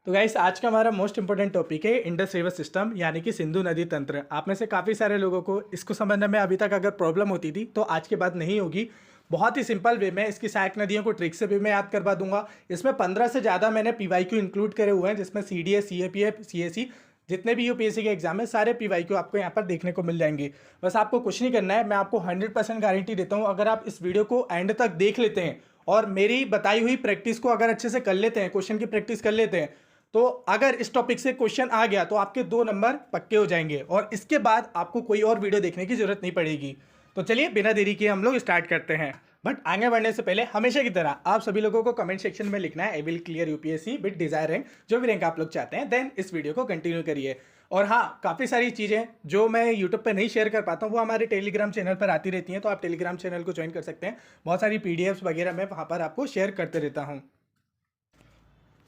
तो गाइस आज का हमारा मोस्ट इंपॉर्टेंट टॉपिक है इंडस रिवर सिस्टम यानी कि सिंधु नदी तंत्र। आप में से काफ़ी सारे लोगों को इसको समझने में अभी तक अगर प्रॉब्लम होती थी तो आज के बाद नहीं होगी। बहुत ही सिंपल वे में इसकी सहायक नदियों को ट्रिक से भी मैं याद करवा दूंगा। इसमें 15 से ज़्यादा मैंने पीवाईक्यू इंक्लूड करे हुए हैं, जिसमें सीडीएस, सीएपीएफ, सीएससी जितने भी यूपीएससी के एग्जाम है सारे पीवाईक्यू आपको यहाँ पर देखने को मिल जाएंगे। बस आपको कुछ नहीं करना है, मैं आपको 100% गारंटी देता हूँ। अगर आप इस वीडियो को एंड तक देख लेते हैं और मेरी बताई हुई प्रैक्टिस को अगर अच्छे से कर लेते हैं, क्वेश्चन की प्रैक्टिस कर लेते हैं, तो अगर इस टॉपिक से क्वेश्चन आ गया तो आपके 2 नंबर पक्के हो जाएंगे और इसके बाद आपको कोई और वीडियो देखने की जरूरत नहीं पड़ेगी। तो चलिए बिना देरी के हम लोग स्टार्ट करते हैं। बट आगे बढ़ने से पहले हमेशा की तरह आप सभी लोगों को कमेंट सेक्शन में लिखना है I will clear UPSC with desire rank, जो भी रैंक आप लोग चाहते हैं। देन इस वीडियो को कंटिन्यू करिए। और हाँ, काफ़ी सारी चीज़ें जो मैं यूट्यूब पे नहीं शेयर कर पाता हूँ वो हमारे टेलीग्राम चैनल पर आती रहती हैं, तो आप टेलीग्राम चैनल को ज्वाइन कर सकते हैं। बहुत सारी पीडीएफ्स वगैरह मैं वहाँ पर आपको शेयर करते रहता हूँ।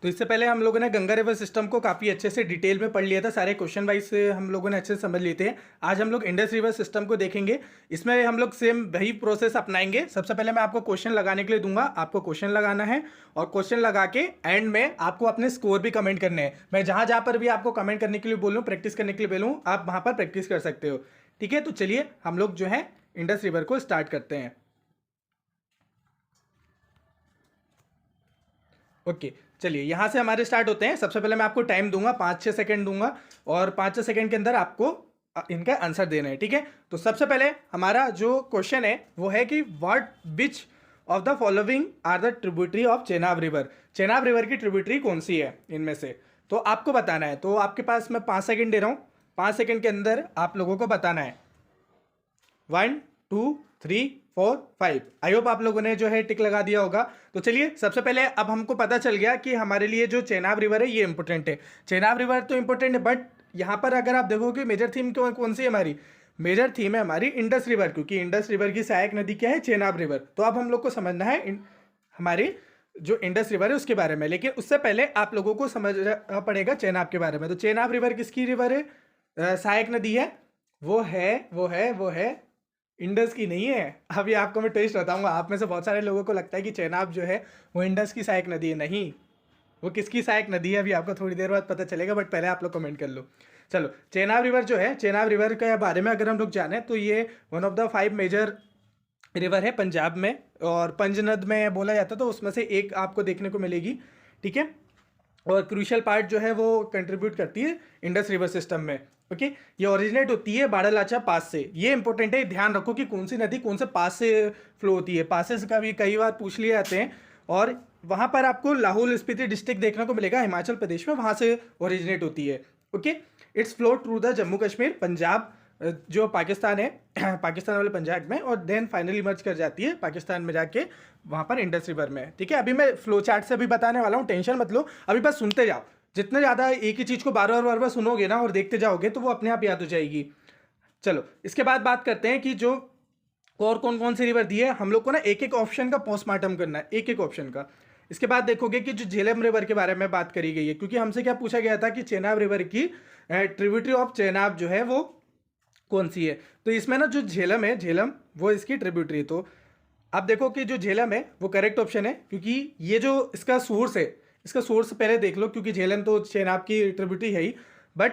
तो इससे पहले हम लोगों ने गंगा रिवर सिस्टम को काफ़ी अच्छे से डिटेल में पढ़ लिया था, सारे क्वेश्चन वाइज से हम लोगों ने अच्छे से समझ लिए थे। आज हम लोग इंडस रिवर सिस्टम को देखेंगे। इसमें हम लोग सेम वही प्रोसेस अपनाएंगे। सबसे पहले मैं आपको क्वेश्चन लगाने के लिए दूंगा, आपको क्वेश्चन लगाना है और क्वेश्चन लगा के एंड में आपको अपने स्कोर भी कमेंट करने हैं। मैं जहाँ जहाँ पर भी आपको कमेंट करने के लिए बोलूँ, प्रैक्टिस करने के लिए बोलूँ, आप वहाँ पर प्रैक्टिस कर सकते हो। ठीक है, तो चलिए हम लोग जो है इंडस रिवर को स्टार्ट करते हैं। ओके, चलिए यहाँ से हमारे स्टार्ट होते हैं। सबसे पहले मैं आपको टाइम दूंगा, 5-6 सेकंड दूंगा और 5-6 सेकंड के अंदर आपको इनका आंसर देना है। ठीक है, तो सबसे पहले हमारा जो क्वेश्चन है वो है कि what which of the following are the tributary of Chenab river. Chenab river की ट्रिब्यूटरी कौन सी है इनमें से, तो आपको बताना है। तो आपके पास मैं 5 सेकंड दे रहा हूँ, 5 सेकंड के अंदर आप लोगों को बताना है। 1 2 3 4 5। आई होप आप लोगों ने जो है टिक लगा दिया होगा। तो चलिए सबसे पहले अब हमको पता चल गया कि हमारे लिए जो चेनाब रिवर है ये इंपॉर्टेंट है। चेनाब रिवर तो इंपॉर्टेंट है, बट यहाँ पर अगर आप देखोगे मेजर थीम कौन सी है हमारी, मेजर थीम है हमारी इंडस रिवर, क्योंकि इंडस रिवर की सहायक नदी क्या है, चेनाब रिवर। तो अब हम लोग को समझना है हमारी जो इंडस रिवर है उसके बारे में, लेकिन उससे पहले आप लोगों को समझना पड़ेगा चेनाब के बारे में। तो चेनाब रिवर किसकी रिवर है, सहायक नदी है। वो है इंडस की नहीं है। अभी आपको मैं ट्विस्ट बताऊंगा। आप में से बहुत सारे लोगों को लगता है कि चेनाब जो है वो इंडस की सहायक नदी है। नहीं, वो किसकी सहायक नदी है अभी आपको थोड़ी देर बाद पता चलेगा, बट पहले आप लोग कमेंट कर लो। चलो, चेनाब रिवर जो है, चेनाब रिवर के बारे में अगर हम लोग जाने तो ये one of the 5 major river है पंजाब में, और पंजनद में बोला जाता है, तो उसमें से एक आपको देखने को मिलेगी। ठीक है, और क्रूशियल पार्ट जो है वो कंट्रीब्यूट करती है इंडस रिवर सिस्टम में। ओके, ये ओरिजिनेट होती है बाड़ालाचा पास से। ये इंपॉर्टेंट है, ध्यान रखो कि कौन सी नदी कौन से पास से फ्लो होती है। पासेस का भी कई बार पूछ लिए जाते हैं, और वहाँ पर आपको लाहौल स्पीति डिस्ट्रिक्ट देखने को मिलेगा हिमाचल प्रदेश में, वहाँ से ओरिजिनेट होती है। Okay, it's flow through the Jammu Kashmir, Punjab जो पाकिस्तान है पाकिस्तान वाले पंजाब में, और देन फाइनली मर्ज कर जाती है पाकिस्तान में जाके वहाँ पर इंडस रिवर में। ठीक है, अभी मैं फ्लो चार्ट से भी बताने वाला हूँ, टेंशन मत लो, अभी बस सुनते जाओ। जितने ज़्यादा एक ही चीज़ को बार बार सुनोगे ना और देखते जाओगे तो वो अपने आप याद हो जाएगी। चलो, इसके बाद बात करते हैं कि जो और कौन कौन सी रिवर दी है। हम लोग को ना एक एक ऑप्शन का पोस्टमार्टम करना है, एक एक ऑप्शन का। इसके बाद देखोगे कि जो झेलम रिवर के बारे में बात करी गई है, क्योंकि हमसे क्या पूछा गया था कि चेनाब रिवर की ट्रिब्यूटरी ऑफ चेनाब जो है वो कौन सी है। तो इसमें ना जो झेलम है, झेलम वो इसकी ट्रिब्यूटरी है। तो आप देखो कि जो झेलम है वो करेक्ट ऑप्शन है, क्योंकि ये जो इसका सोर्स है, इसका सोर्स पहले देख लो, क्योंकि झेलम तो चेनाब की ट्रिब्यूटरी है ही, बट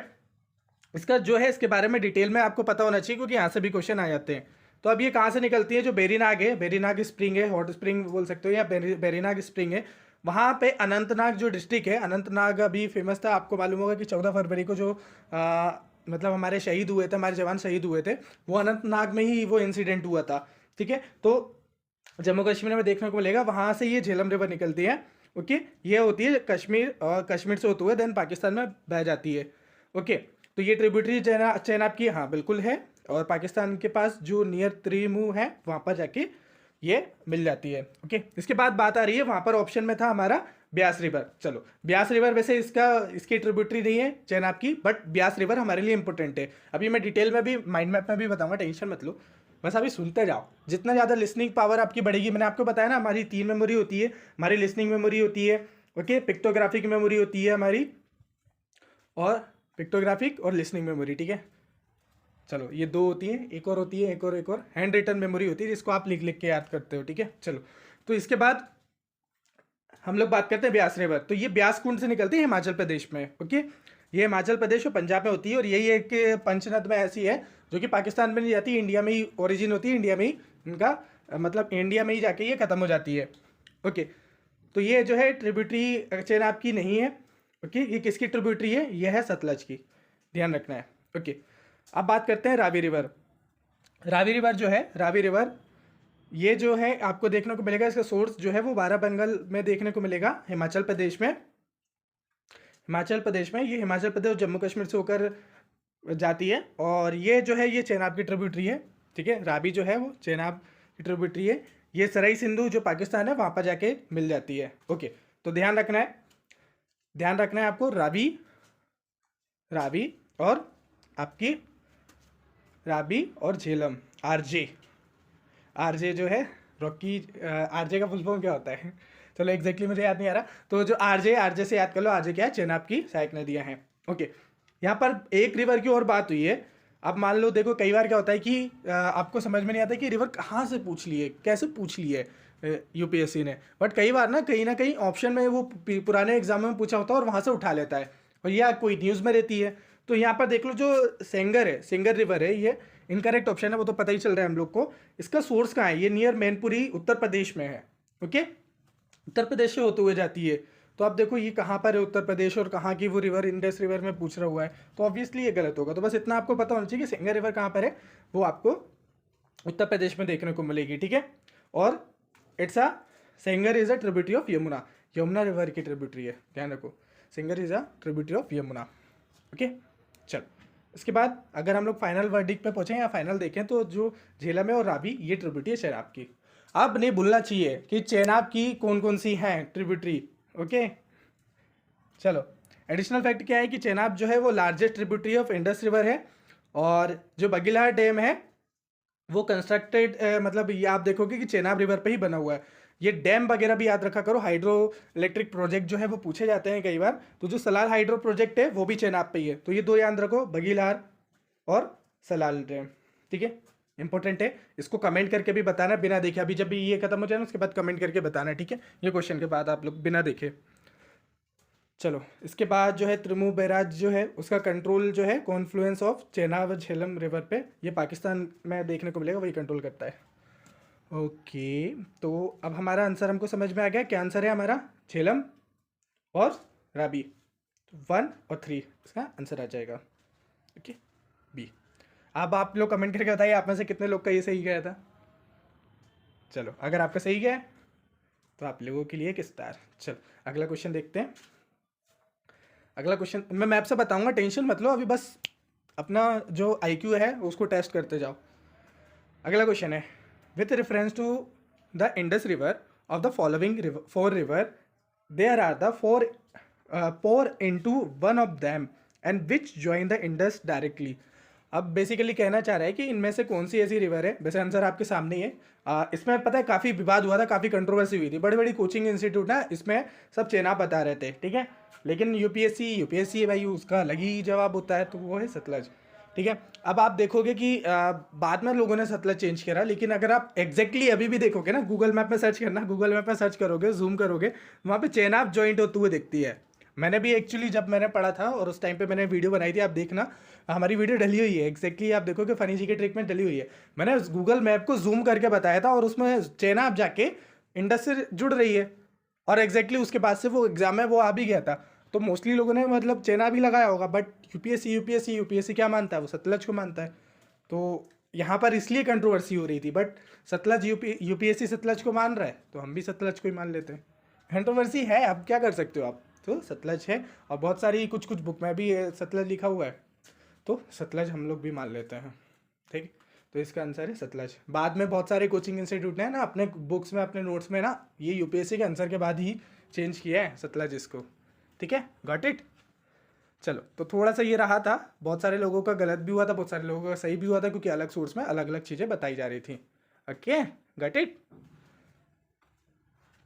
इसका जो है इसके बारे में डिटेल में आपको पता होना चाहिए, क्योंकि यहाँ से भी क्वेश्चन आ जाते हैं। तो अब ये कहाँ से निकलती है, जो बेरीनाग है, बेरीनाग स्प्रिंग है, हॉट स्प्रिंग बोल सकते हो, या बेरीनाग स्प्रिंग है, वहाँ पे अनंतनाग जो डिस्ट्रिक्ट है, अनंतनाग अभी फेमस था। आपको मालूम होगा कि 14 फरवरी को जो मतलब हमारे शहीद हुए थे, हमारे जवान शहीद हुए थे, वो अनंतनाग में ही वो इंसिडेंट हुआ था। ठीक है, तो जम्मू कश्मीर में देखने को मिलेगा, वहाँ से ये झेलम रिवर निकलती है। ओके, ये होती है कश्मीर, कश्मीर से होते हुए देन पाकिस्तान में बह जाती है। ओके, तो ये ट्रिब्यूटरी चेनाब की, हाँ बिल्कुल है, और पाकिस्तान के पास जो नियर त्रिमू है वहाँ पर जाके ये मिल जाती है। ओके, इसके बाद बात आ रही है, वहाँ पर ऑप्शन में था हमारा ब्यास रिवर। चलो, ब्यास रिवर वैसे इसकी ट्रिब्यूटरी नहीं है चेनाब की, बट ब्यास रिवर हमारे लिए इंपॉर्टेंट है। अभी मैं डिटेल में भी माइंड मैप में भी बताऊंगा, टेंशन मत लो, बस अभी सुनते जाओ। जितना ज़्यादा लिसनिंग पावर आपकी बढ़ेगी, मैंने आपको बताया ना हमारी 3 मेमोरी होती है, हमारी लिसनिंग मेमोरी होती है, ओके, पिक्टोग्राफिक मेमोरी होती है हमारी, और पिक्टोग्राफिक और लिसनिंग मेमोरी। ठीक है, चलो ये 2 होती है, एक और होती है, एक और हैंड रिटन मेमोरी होती है, जिसको आप लिख लिख के याद करते हो। ठीक है, चलो, तो इसके बाद हम लोग बात करते हैं ब्यास रिवर। तो ये ब्यास कुंड से निकलती है हिमाचल प्रदेश में। ओके, ये हिमाचल प्रदेश और पंजाब में होती है, और यही एक पंचनद में ऐसी है जो कि पाकिस्तान में नहीं जाती, इंडिया में ही ओरिजिन होती है, इंडिया में ही इनका मतलब इंडिया में ही जाके ये ख़त्म हो जाती है। ओके, तो ये जो है ट्रिब्यूटरी चेनाब की नहीं है। ओके, ये किसकी ट्रिब्यूटरी है? ये है सतलज की, ध्यान रखना है। ओके, अब बात करते हैं रावी रिवर। रावी रिवर जो है, रावी रिवर ये जो है आपको देखने को मिलेगा, इसका सोर्स जो है वो बाराबंगल में देखने को मिलेगा, हिमाचल प्रदेश में। हिमाचल प्रदेश में ये हिमाचल प्रदेश और जम्मू कश्मीर से होकर जाती है, और ये जो है ये चेनाब की ट्रिब्यूटरी है। ठीक है, रावी जो है वो चेनाब की ट्रिब्यूटरी है। ये सराई सिंधु जो पाकिस्तान है वहाँ पर जाके मिल जाती है। ओके, तो ध्यान रखना है, ध्यान रखना है आपको, रावी, रावी और आपकी रावी और झेलम, आरजे। आरजे जो है रॉकी, आरजे का फुल फॉर्म क्या होता है? चलो एग्जैक्टली मुझे याद नहीं आ रहा। तो जो आरजे, आरजे से याद कर लो, आरजे क्या है? चेनाब की सहायक नदियाँ हैं। ओके, यहाँ पर एक रिवर की और बात हुई है। अब मान लो, देखो कई बार क्या होता है कि आपको समझ में नहीं आता कि रिवर कहाँ से पूछ ली है, कैसे पूछ ली है यूपीएससी ने, बट कई बार ना कहीं ऑप्शन में वो पुराने एग्जाम में पूछा होता है और वहाँ से उठा लेता है, और या कोई न्यूज़ में रहती है। तो यहाँ पर देख लो, जो सेंगर है, सेंगर रिवर है, ये इनकरेक्ट ऑप्शन है, वो तो पता ही चल रहा है हम लोग को। इसका सोर्स कहाँ है? ये नियर मैनपुरी उत्तर प्रदेश में है। ओके, उत्तर प्रदेश से होते हुए जाती है। तो आप देखो ये कहाँ पर है उत्तर प्रदेश, और कहाँ की वो रिवर, इंडस रिवर में पूछ रहा हुआ है, तो ऑब्वियसली ये गलत होगा। तो बस इतना आपको पता होना चाहिए कि सेंगर रिवर कहाँ पर है, वो आपको उत्तर प्रदेश में देखने को मिलेगी। ठीक है, और it's a Sengar is a tributary of Yamuna, Yamuna river की ट्रिब्यूटरी है, ध्यान रखो, Sengar is a tributary of Yamuna. Okay, चलो इसके बाद अगर हम लोग फाइनल वर्डिक्ट पे पहुँचें या फाइनल देखें, तो जो झेलम है और रावी, ये ट्रिब्यूटरी है चेनाब की। अब नहीं भूलना चाहिए कि चेनाब की कौन कौन सी हैं ट्रिब्यूटरी। ओके, चलो एडिशनल फैक्ट क्या है कि चेनाब जो है वो largest tributary of Indus river है, और जो बगीलार डैम है वो कंस्ट्रक्टेड, मतलब ये आप देखोगे कि चेनाब रिवर पे ही बना हुआ है। ये डैम वगैरह भी याद रखा करो, हाइड्रो इलेक्ट्रिक प्रोजेक्ट जो है वो पूछे जाते हैं कई बार। तो जो सलाल हाइड्रो प्रोजेक्ट है वो भी चेनाब पे ही है। तो ये दो याद रखो, बगीलार और सलाल डैम। ठीक है, इंपॉर्टेंट है, इसको कमेंट करके भी बताना बिना देखे। अभी जब भी ये खत्म हो जाए ना, उसके बाद कमेंट करके बताना। ठीक है, ये क्वेश्चन के बाद आप लोग बिना देखे। चलो इसके बाद जो है त्रिमू बैराज जो है उसका कंट्रोल जो है कॉन्फ्लुएंस ऑफ चेनाब व झेलम रिवर पे, ये पाकिस्तान में देखने को मिलेगा, वही कंट्रोल करता है। ओके, तो अब हमारा आंसर हमको समझ में आ गया। क्या आंसर है हमारा? झेलम और रावी, 1 और 3 इसका आंसर आ जाएगा। Okay, B. अब आप लोग कमेंट करके बताइए आप में से कितने लोग का ये सही गया था। चलो अगर आपका सही गया तो आप लोगों के लिए एक स्टार। चलो अगला क्वेश्चन देखते हैं। अगला क्वेश्चन मैं मैप से बताऊंगा, टेंशन मत लो, अभी बस अपना जो IQ है उसको टेस्ट करते जाओ। अगला क्वेश्चन है, with reference to the Indus river of the following 4 river, there are the 4 pour into one of them and which join the Indus directly। अब बेसिकली कहना चाह रहा है कि इनमें से कौन सी ऐसी रिवर है, वैसे आंसर आपके सामने ही है। इसमें पता है काफ़ी विवाद हुआ था, काफ़ी कंट्रोवर्सी हुई थी, बड़ी बड़ी कोचिंग इंस्टीट्यूट ना इसमें सब चेनाब बता रहे थे। ठीक है, लेकिन यूपीएससी है भाई, उसका अलग ही जवाब होता है, तो वो है सतलज। ठीक है, अब आप देखोगे कि बाद में लोगों ने सतलज चेंज करा, लेकिन अगर आप एग्जैक्टली अभी भी देखोगे ना, गूगल मैप में सर्च करना, गूगल मैप में सर्च करोगे, जूम करोगे, वहाँ पे चेनाब जॉइंट होते हुए दिखती है। मैंने भी एक्चुअली जब मैंने पढ़ा था और उस टाइम पे मैंने वीडियो बनाई थी, आप देखना हमारी वीडियो डली हुई है, एग्जैक्टली आप देखोगे फनी जी के ट्रिक में डली हुई है। मैंने गूगल मैप को जूम करके बताया था और उसमें चेनाब जाके इंडस से जुड़ रही है, और एग्जैक्टली उसके बाद से वो एग्जाम है वो आ भी गया था। तो मोस्टली लोगों ने मतलब चेनाब ही लगाया होगा, बट यूपीएससी क्या मानता है? वो सतलज को मानता है। तो यहाँ पर इसलिए कंट्रोवर्सी हो रही थी, बट सतलज यूपीएससी सतलज को मान रहा है, तो हम भी सतलज को ही मान लेते हैं। कंट्रोवर्सी है, अब क्या कर सकते हो आप, तो सतलज है। और बहुत सारी कुछ बुक में भी सतलज लिखा हुआ है, तो सतलज हम लोग भी मान लेते हैं। ठीक, तो इसका आंसर है सतलज। बाद में बहुत सारे कोचिंग इंस्टीट्यूट ने ना अपने बुक्स में, अपने नोट्स में ना ये यूपीएससी के आंसर के बाद ही चेंज किया है सतलज इसको। ठीक है, गॉट इट। चलो तो थोड़ा सा ये रहा था, बहुत सारे लोगों का गलत भी हुआ था, बहुत सारे लोगों का सही भी हुआ था, क्योंकि अलग सोर्स में अलग अलग चीज़ें बताई जा रही थी। Okay, got it.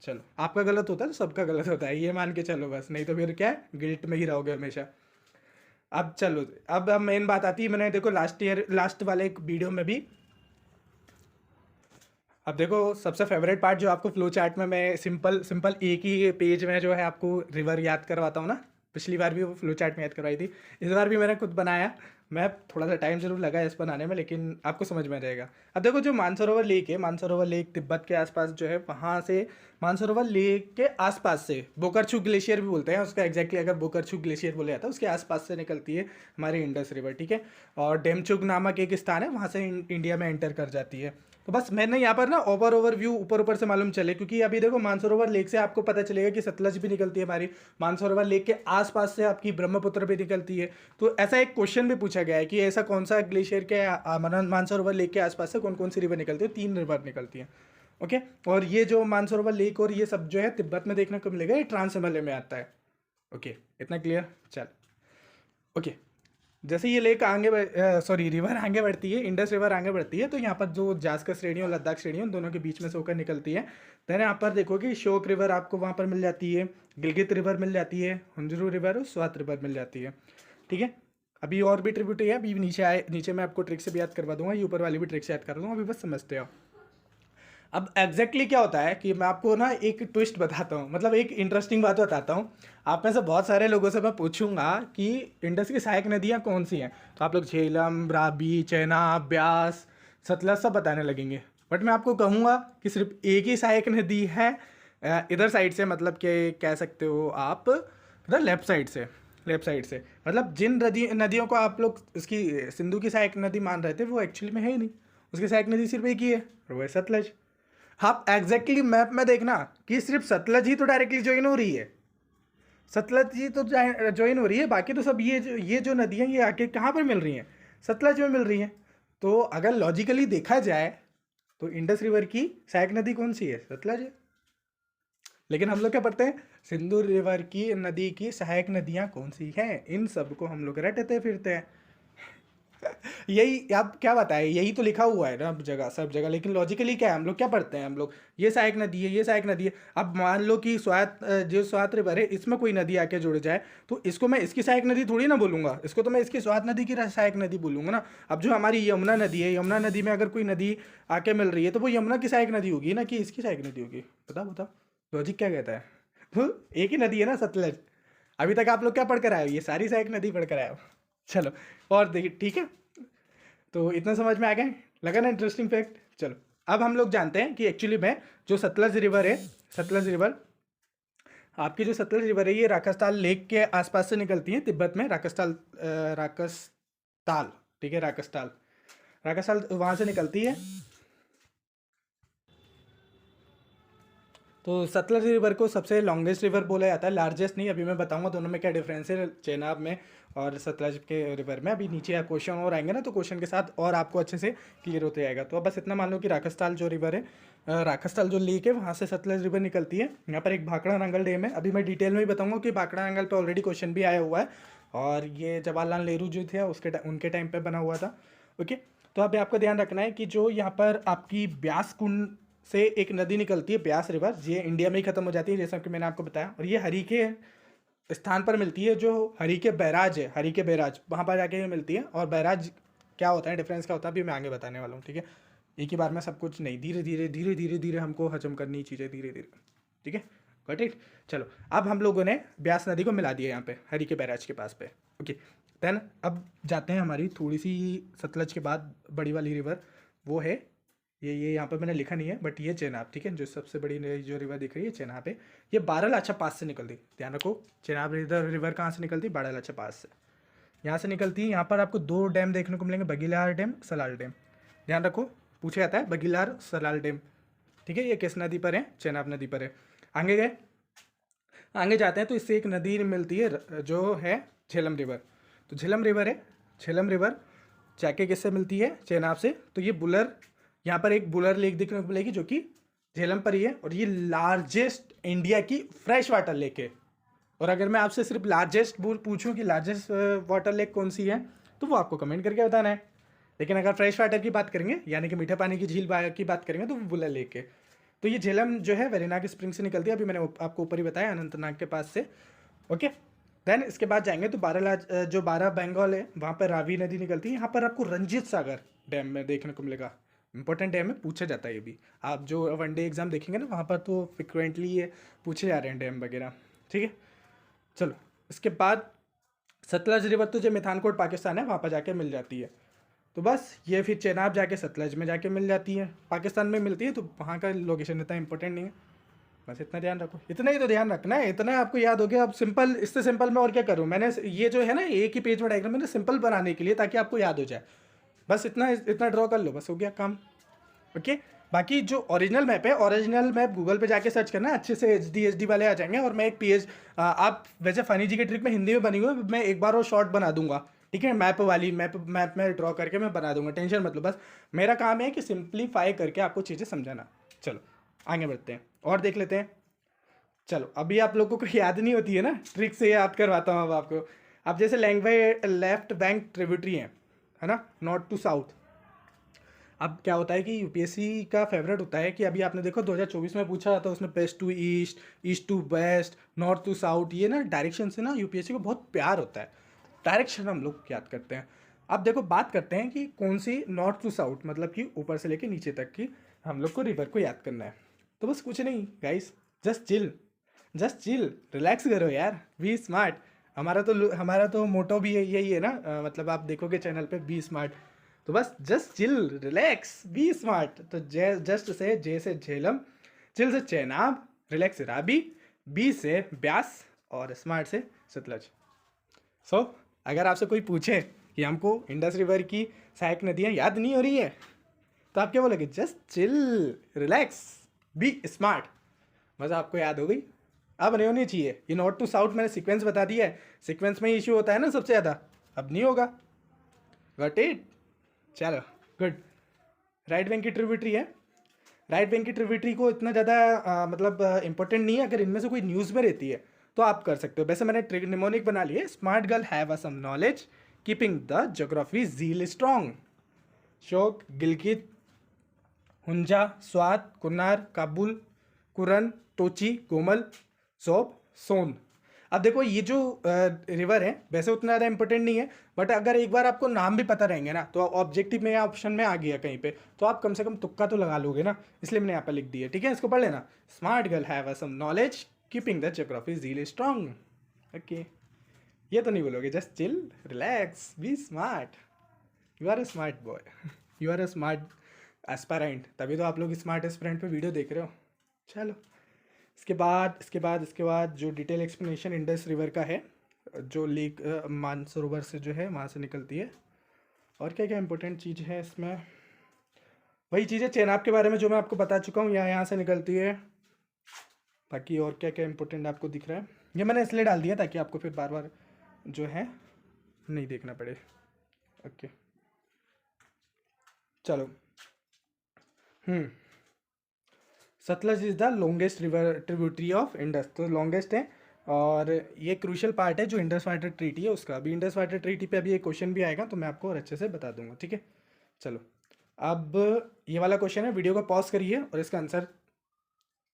चलो आपका गलत होता है तो सबका गलत होता है, ये मान के चलो बस, नहीं तो फिर क्या है, गिल्ट में ही रहोगे हमेशा। अब चलो, अब मेन बात आती है, मैंने देखो लास्ट वाले एक वीडियो में भी अब देखो, सबसे फेवरेट पार्ट जो आपको फ्लो चार्ट में मैं सिंपल सिंपल एक ही पेज में जो है आपको रिवर याद करवाता हूँ ना। पिछली बार भी वो फ्लो चार्ट में याद करवाई थी, इस बार भी मैंने खुद बनाया। मैं थोड़ा सा टाइम जरूर लगा इस बनाने में, लेकिन आपको समझ में आ जाएगा। अब देखो, जो मानसरोवर लेक है, मानसरोवर लेक तिब्बत के आसपास जो है, वहाँ से मानसरोवर लेक के आसपास से बोकरछू ग्लेशियर भी बोलते हैं उसका, एग्जैक्टली अगर बोकरछू ग्लेशियर बोले जाता है, उसके आसपास से निकलती है हमारी इंडस रिवर, ठीक है। और डेमचुग नामक एक स्थान है, वहाँ से इंडिया में एंटर कर जाती है। तो बस मैंने यहाँ पर ना ओवरव्यू ऊपर ऊपर से मालूम चले, क्योंकि अभी देखो मानसरोवर लेक से आपको पता चलेगा कि सतलज भी निकलती है हमारी, मानसरोवर लेक के आसपास से आपकी ब्रह्मपुत्र भी निकलती है। तो ऐसा एक क्वेश्चन भी पूछा गया है कि ऐसा कौन सा ग्लेशियर के मानसरोवर लेक के आसपास से कौन कौन सी रिवर निकलती है। 3 रिवर निकलती है, ओके। और ये जो मानसरोवर लेक और ये सब जो है तिब्बत में देखने को मिलेगा, ये ट्रांस हिमालय में आता है, ओके। इतना क्लियर, चल, ओके। जैसे ये लेक आगे सॉरी रिवर आगे बढ़ती है, इंडस रिवर आगे बढ़ती है, तो यहाँ पर जो जास्कर श्रेणी और लद्दाख श्रेणी उन दोनों के बीच में से होकर निकलती है। देन यहाँ पर देखो कि शोक रिवर आपको वहाँ पर मिल जाती है, गिलगित रिवर मिल जाती है, हुंजरू रिवर और स्वात रिवर मिल जाती है, ठीक है। अभी और भी ट्रिब्यूटरी है, अभी नीचे मैं आपको ट्रिक से भी याद करवा दूंगा, ये ऊपर वाली भी ट्रिक से याद कर दूंगा, अभी बस समझते हो। अब एग्जैक्टली क्या होता है कि मैं आपको ना एक ट्विस्ट बताता हूँ, मतलब एक इंटरेस्टिंग बात बताता हूँ। आप में से बहुत सारे लोगों से मैं पूछूंगा कि इंडस की सहायक नदियाँ कौन सी हैं, तो आप लोग झेलम, रावी, चेनाब, ब्यास, सतलज सब बताने लगेंगे। बट मैं आपको कहूँगा कि सिर्फ एक ही सहायक नदी है इधर साइड से, मतलब कि कह सकते हो आप इधर लेफ्ट साइड से, मतलब जिन नदियों को आप लोग इसकी सिंधु की सहायक नदी मान रहे थे, वो एक्चुअली में है ही नहीं। उसकी सहायक नदी सिर्फ एक ही है, और वो है सतलज। आप एग्जैक्टली मैप में देखना कि सिर्फ सतलज ही तो डायरेक्टली ज्वाइन हो रही है, सतलज ही तो ज्वाइन हो रही है, बाकी तो सब ये जो नदियाँ ये आके कहाँ पर मिल रही हैं, सतलज में मिल रही हैं। तो अगर लॉजिकली देखा जाए तो इंडस रिवर की सहायक नदी कौन सी है, सतलज है। लेकिन हम लोग क्या पढ़ते हैं, सिंधु रिवर की नदी की सहायक नदियाँ कौन सी हैं, इन सब को हम लोग रटते फिरते हैं। यही आप क्या बताएं, यही तो लिखा हुआ है ना जगह, सब जगह। लेकिन लॉजिकली क्या है, हम लोग क्या पढ़ते हैं, हम लोग ये सहायक नदी है, ये सहायक नदी है। अब मान लो कि जो स्वात रिवर है, इसमें कोई नदी आके जुड़ जाए, तो इसको मैं इसकी सहायक नदी थोड़ी ना बोलूँगा, इसको तो मैं इसकी स्वात नदी की सहायक नदी बोलूँगा ना। अब जो हमारी यमुना नदी है, यमुना नदी में अगर कोई नदी आके मिल रही है, तो वो यमुना की सहायक नदी होगी ना, कि इसकी सहायक नदी होगी। बताओ बताओ, लॉजिक क्या कहता है। वो एक ही नदी है ना, सतलज। अभी तक आप लोग क्या पढ़ कर आए हो, ये सारी सहायक नदी पढ़ कर आए हो। चलो और देखिए, ठीक है। तो इतना समझ में आ गए, लगा ना इंटरेस्टिंग फैक्ट। चलो अब हम लोग जानते हैं कि एक्चुअली में जो सतलज रिवर है, सतलज रिवर आपकी जो सतलज रिवर है, ये राकसताल लेक के आसपास से निकलती है, तिब्बत में राकसताल, ठीक है, राकसताल वहाँ से निकलती है। तो सतलज रिवर को सबसे लॉन्गेस्ट रिवर बोला जाता है, लार्जेस्ट नहीं। अभी मैं बताऊंगा दोनों में क्या डिफरेंस है, चेनाब में और सतलज के रिवर में। अभी नीचे क्वेश्चन और आएंगे ना, तो क्वेश्चन के साथ और आपको अच्छे से क्लियर होते जाएगा। तो अब बस इतना मान लो कि राकसताल जो रिवर है, राकसताल जो लेक है, वहाँ से सतलज रिवर निकलती है। यहाँ पर एक भाखड़ा नांगल डैम है, अभी मैं डिटेल में ही बताऊँगा कि भाखड़ा नांगल पर ऑलरेडी क्वेश्चन भी आया हुआ है, और ये जवाहरलाल नेहरू जो थे उनके टाइम पर बना हुआ था, ओके। तो अभी आपको ध्यान रखना है कि जो यहाँ पर आपकी ब्यास कुंड से एक नदी निकलती है, ब्यास रिवर, ये इंडिया में ही खत्म हो जाती है, जैसा कि मैंने आपको बताया। और ये हरी के स्थान पर मिलती है, जो हरी के बैराज है, हरी के बैराज वहाँ पर जाके मिलती है। और बैराज क्या होता है, डिफरेंस क्या होता है, अभी मैं आगे बताने वाला हूँ, ठीक है। एक ही बार में सब कुछ नहीं, धीरे धीरे धीरे धीरे धीरे हमको हजम करनी चीज़ें, धीरे धीरे, ठीक है, गॉट इट। चलो अब हम लोगों ने ब्यास नदी को मिला दिया यहाँ पे हरी के बैराज के पास पे, ओके। देन अब जाते हैं हमारी थोड़ी सी सतलज के बाद बड़ी वाली रिवर, वो है ये यहाँ पे मैंने लिखा नहीं है, बट ये चेनाब, ठीक है। जो सबसे बड़ी जो रिवर दिख रही है चेनाब है, ये बारालाचा पास से निकलती है, ध्यान रखो। चेनाब रिवर कहाँ से निकलती है, बारालाचा पास से, यहाँ से निकलती है। यहाँ पर आपको 2 डैम देखने को मिलेंगे, बगीलार डैम, सलाल डैम, ध्यान रखो, पूछा जाता है बगीलार सलाल डैम, ठीक है। ये किस नदी पर है, चेनाब नदी पर है। आगे गए, आगे जाते हैं तो इससे एक नदी मिलती है जो है झेलम रिवर। तो झेलम रिवर है, झेलम रिवर जाके किससे मिलती है, चेनाब से। तो ये बुलर, यहाँ पर एक बुलर लेक देखने को मिलेगी जो कि झेलम पर ही है, और ये लार्जेस्ट इंडिया की फ्रेश वाटर लेक है। और अगर मैं आपसे सिर्फ लार्जेस्ट पूछूं कि लार्जेस्ट वाटर लेक कौन सी है, तो वो आपको कमेंट करके बताना है। लेकिन अगर फ्रेश वाटर की बात करेंगे, यानी कि मीठे पानी की झील की बात करेंगे, तो वो बुलर लेक है। तो ये झेलम जो है वेरीनाग स्प्रिंग से निकलती है, अभी मैंने आपको ऊपर ही बताया, अनंतनाग के पास से, ओके। देन इसके बाद जाएंगे तो बारह बंगाल है, वहाँ पर रावी नदी निकलती है। यहाँ पर आपको रंजीत सागर डैम में देखने को मिलेगा, इंपॉर्टेंट डे में पूछा जाता है ये भी। आप जो वनडे एग्जाम देखेंगे ना वहाँ पर तो फ्रिक्वेंटली ये पूछे जा रहे हैं डैम वगैरह, ठीक है। चलो इसके बाद सतलज रिवर तो जो मिठानकोट पाकिस्तान है वहाँ पर जाके मिल जाती है। तो बस ये फिर चेनाब जाके सतलज में जाके मिल जाती है, पाकिस्तान में मिलती है, तो वहाँ का लोकेशन इतना इंपॉर्टेंट नहीं है। बस इतना ध्यान रखो, इतना ही तो ध्यान रखना है, इतना आपको याद हो गया। अब सिंपल, इससे सिंपल मैं और क्या करूँ, मैंने ये जो है ना एक ही पेज में डायग्राम मैंने सिंपल बनाने के लिए, ताकि आपको याद हो जाए। बस इतना इतना ड्रॉ कर लो, बस हो गया काम। ओके, बाकी जो ओरिजिनल मैप है, ओरिजिनल मैप गूगल पे जाके सर्च करना, अच्छे से एच डी वाले आ जाएंगे। और मैं एक पेज, आप वैसे फनी जी के ट्रिक में हिंदी में बनी हुई है, मैं एक बार वो शॉर्ट बना दूंगा, ठीक है, मैप वाली, मैप में ड्रॉ करके मैं बना दूंगा, टेंशन मतलब। बस मेरा काम है कि सिंप्लीफाई करके आपको चीज़ें समझाना। चलो आगे बढ़ते हैं और देख लेते हैं। चलो अभी आप लोगों को याद नहीं होती है ना, ट्रिक से याद करवाता हूँ अब आपको। अब जैसे लैंग्वेज लेफ्ट बैंक ट्रिब्यूटरी है ना, नॉर्थ टू साउथ। अब क्या होता है कि यूपीएससी का फेवरेट होता है कि अभी आपने देखो 2024 में पूछा था, उसमें west to east, east to west, north to south, ये ना डायरेक्शन से ना यूपीएससी को बहुत प्यार होता है, डायरेक्शन हम लोग याद करते हैं। अब देखो बात करते हैं कि कौन सी नॉर्थ टू साउथ, मतलब कि ऊपर से लेके नीचे तक की हम लोग को रिवर को याद करना है। तो बस कुछ नहीं गाइस, जस्ट चिल, रिलैक्स करो यार, बी स्मार्ट। हमारा तो मोटो भी यही है ना, मतलब आप देखोगे चैनल पे बी स्मार्ट। तो बस just chill, relax, be smart. तो जस्ट से जे से झेलम, चिल से चेनाब, रिलैक्स से राबी, बी से ब्यास और स्मार्ट से सतलज। सो अगर आपसे कोई पूछे कि हमको इंडस रिवर की सहायक नदियाँ याद नहीं हो रही है, तो आप क्या बोलोगे? Just chill, relax, be smart. बस आपको याद हो गई। अब नहीं होनी चाहिए। ये नॉर्थ टू साउथ मैंने सीक्वेंस बता दिया है, सीक्वेंस में इशू होता है ना सबसे ज़्यादा, अब नहीं होगा। Got it? चलो गुड। राइट बैंक की ट्रिब्यूटरी है, राइट बैंक की ट्रिब्यूटरी को इतना ज़्यादा मतलब इंपॉर्टेंट नहीं है, अगर इनमें से कोई न्यूज़ में रहती है तो आप कर सकते हो। वैसे मैंने निमोनिक बना लिए, smart girl have some knowledge, keeping the geography zeal strong. Shyok, Gilgit, Hunza, Swat, Kunar, Kabul, Kurram, Tochi, Gomal, सोप, सोन। अब देखो ये जो रिवर है वैसे उतना ज़्यादा इंपॉर्टेंट नहीं है, बट अगर एक बार आपको नाम भी पता रहेंगे ना, तो ऑब्जेक्टिव में या ऑप्शन में आ गया कहीं पे, तो आप कम से कम तुक्का तो लगा लोगे ना, इसलिए मैंने यहाँ पर लिख दिया, ठीक है। इसको पढ़ लेना, smart girl have some knowledge, keeping the geography zeal strong. Okay, ये तो नहीं बोलोगे, just chill, relax, be smart, you are a smart boy, you are a smart aspirant, तभी तो आप लोग स्मार्ट एस्पायरेंट पे वीडियो देख रहे हो। चलो इसके बाद जो डिटेल एक्सप्लेनेशन इंडस रिवर का है, जो लेक मानसरोवर से जो है वहाँ से निकलती है। और क्या क्या इंपॉर्टेंट चीज़ है इसमें, वही चीज़ें चेनाब के बारे में जो मैं आपको बता चुका हूँ, यहाँ से निकलती है। बाकी और क्या क्या इंपॉर्टेंट आपको दिख रहा है, ये मैंने इसलिए डाल दिया ताकि आपको फिर बार बार जो है नहीं देखना पड़े। ओके चलो, Sutlej is the longest river tributary of Indus, तो लॉन्गेस्ट है। और ये क्रूशियल पार्ट है जो इंडस वाटर ट्रीटी है उसका। अभी इंडस वाटर ट्रीटी पे अभी एक क्वेश्चन भी आएगा, तो मैं आपको और अच्छे से बता दूंगा, ठीक है। चलो अब ये वाला क्वेश्चन है, वीडियो को पॉज करिए और इसका आंसर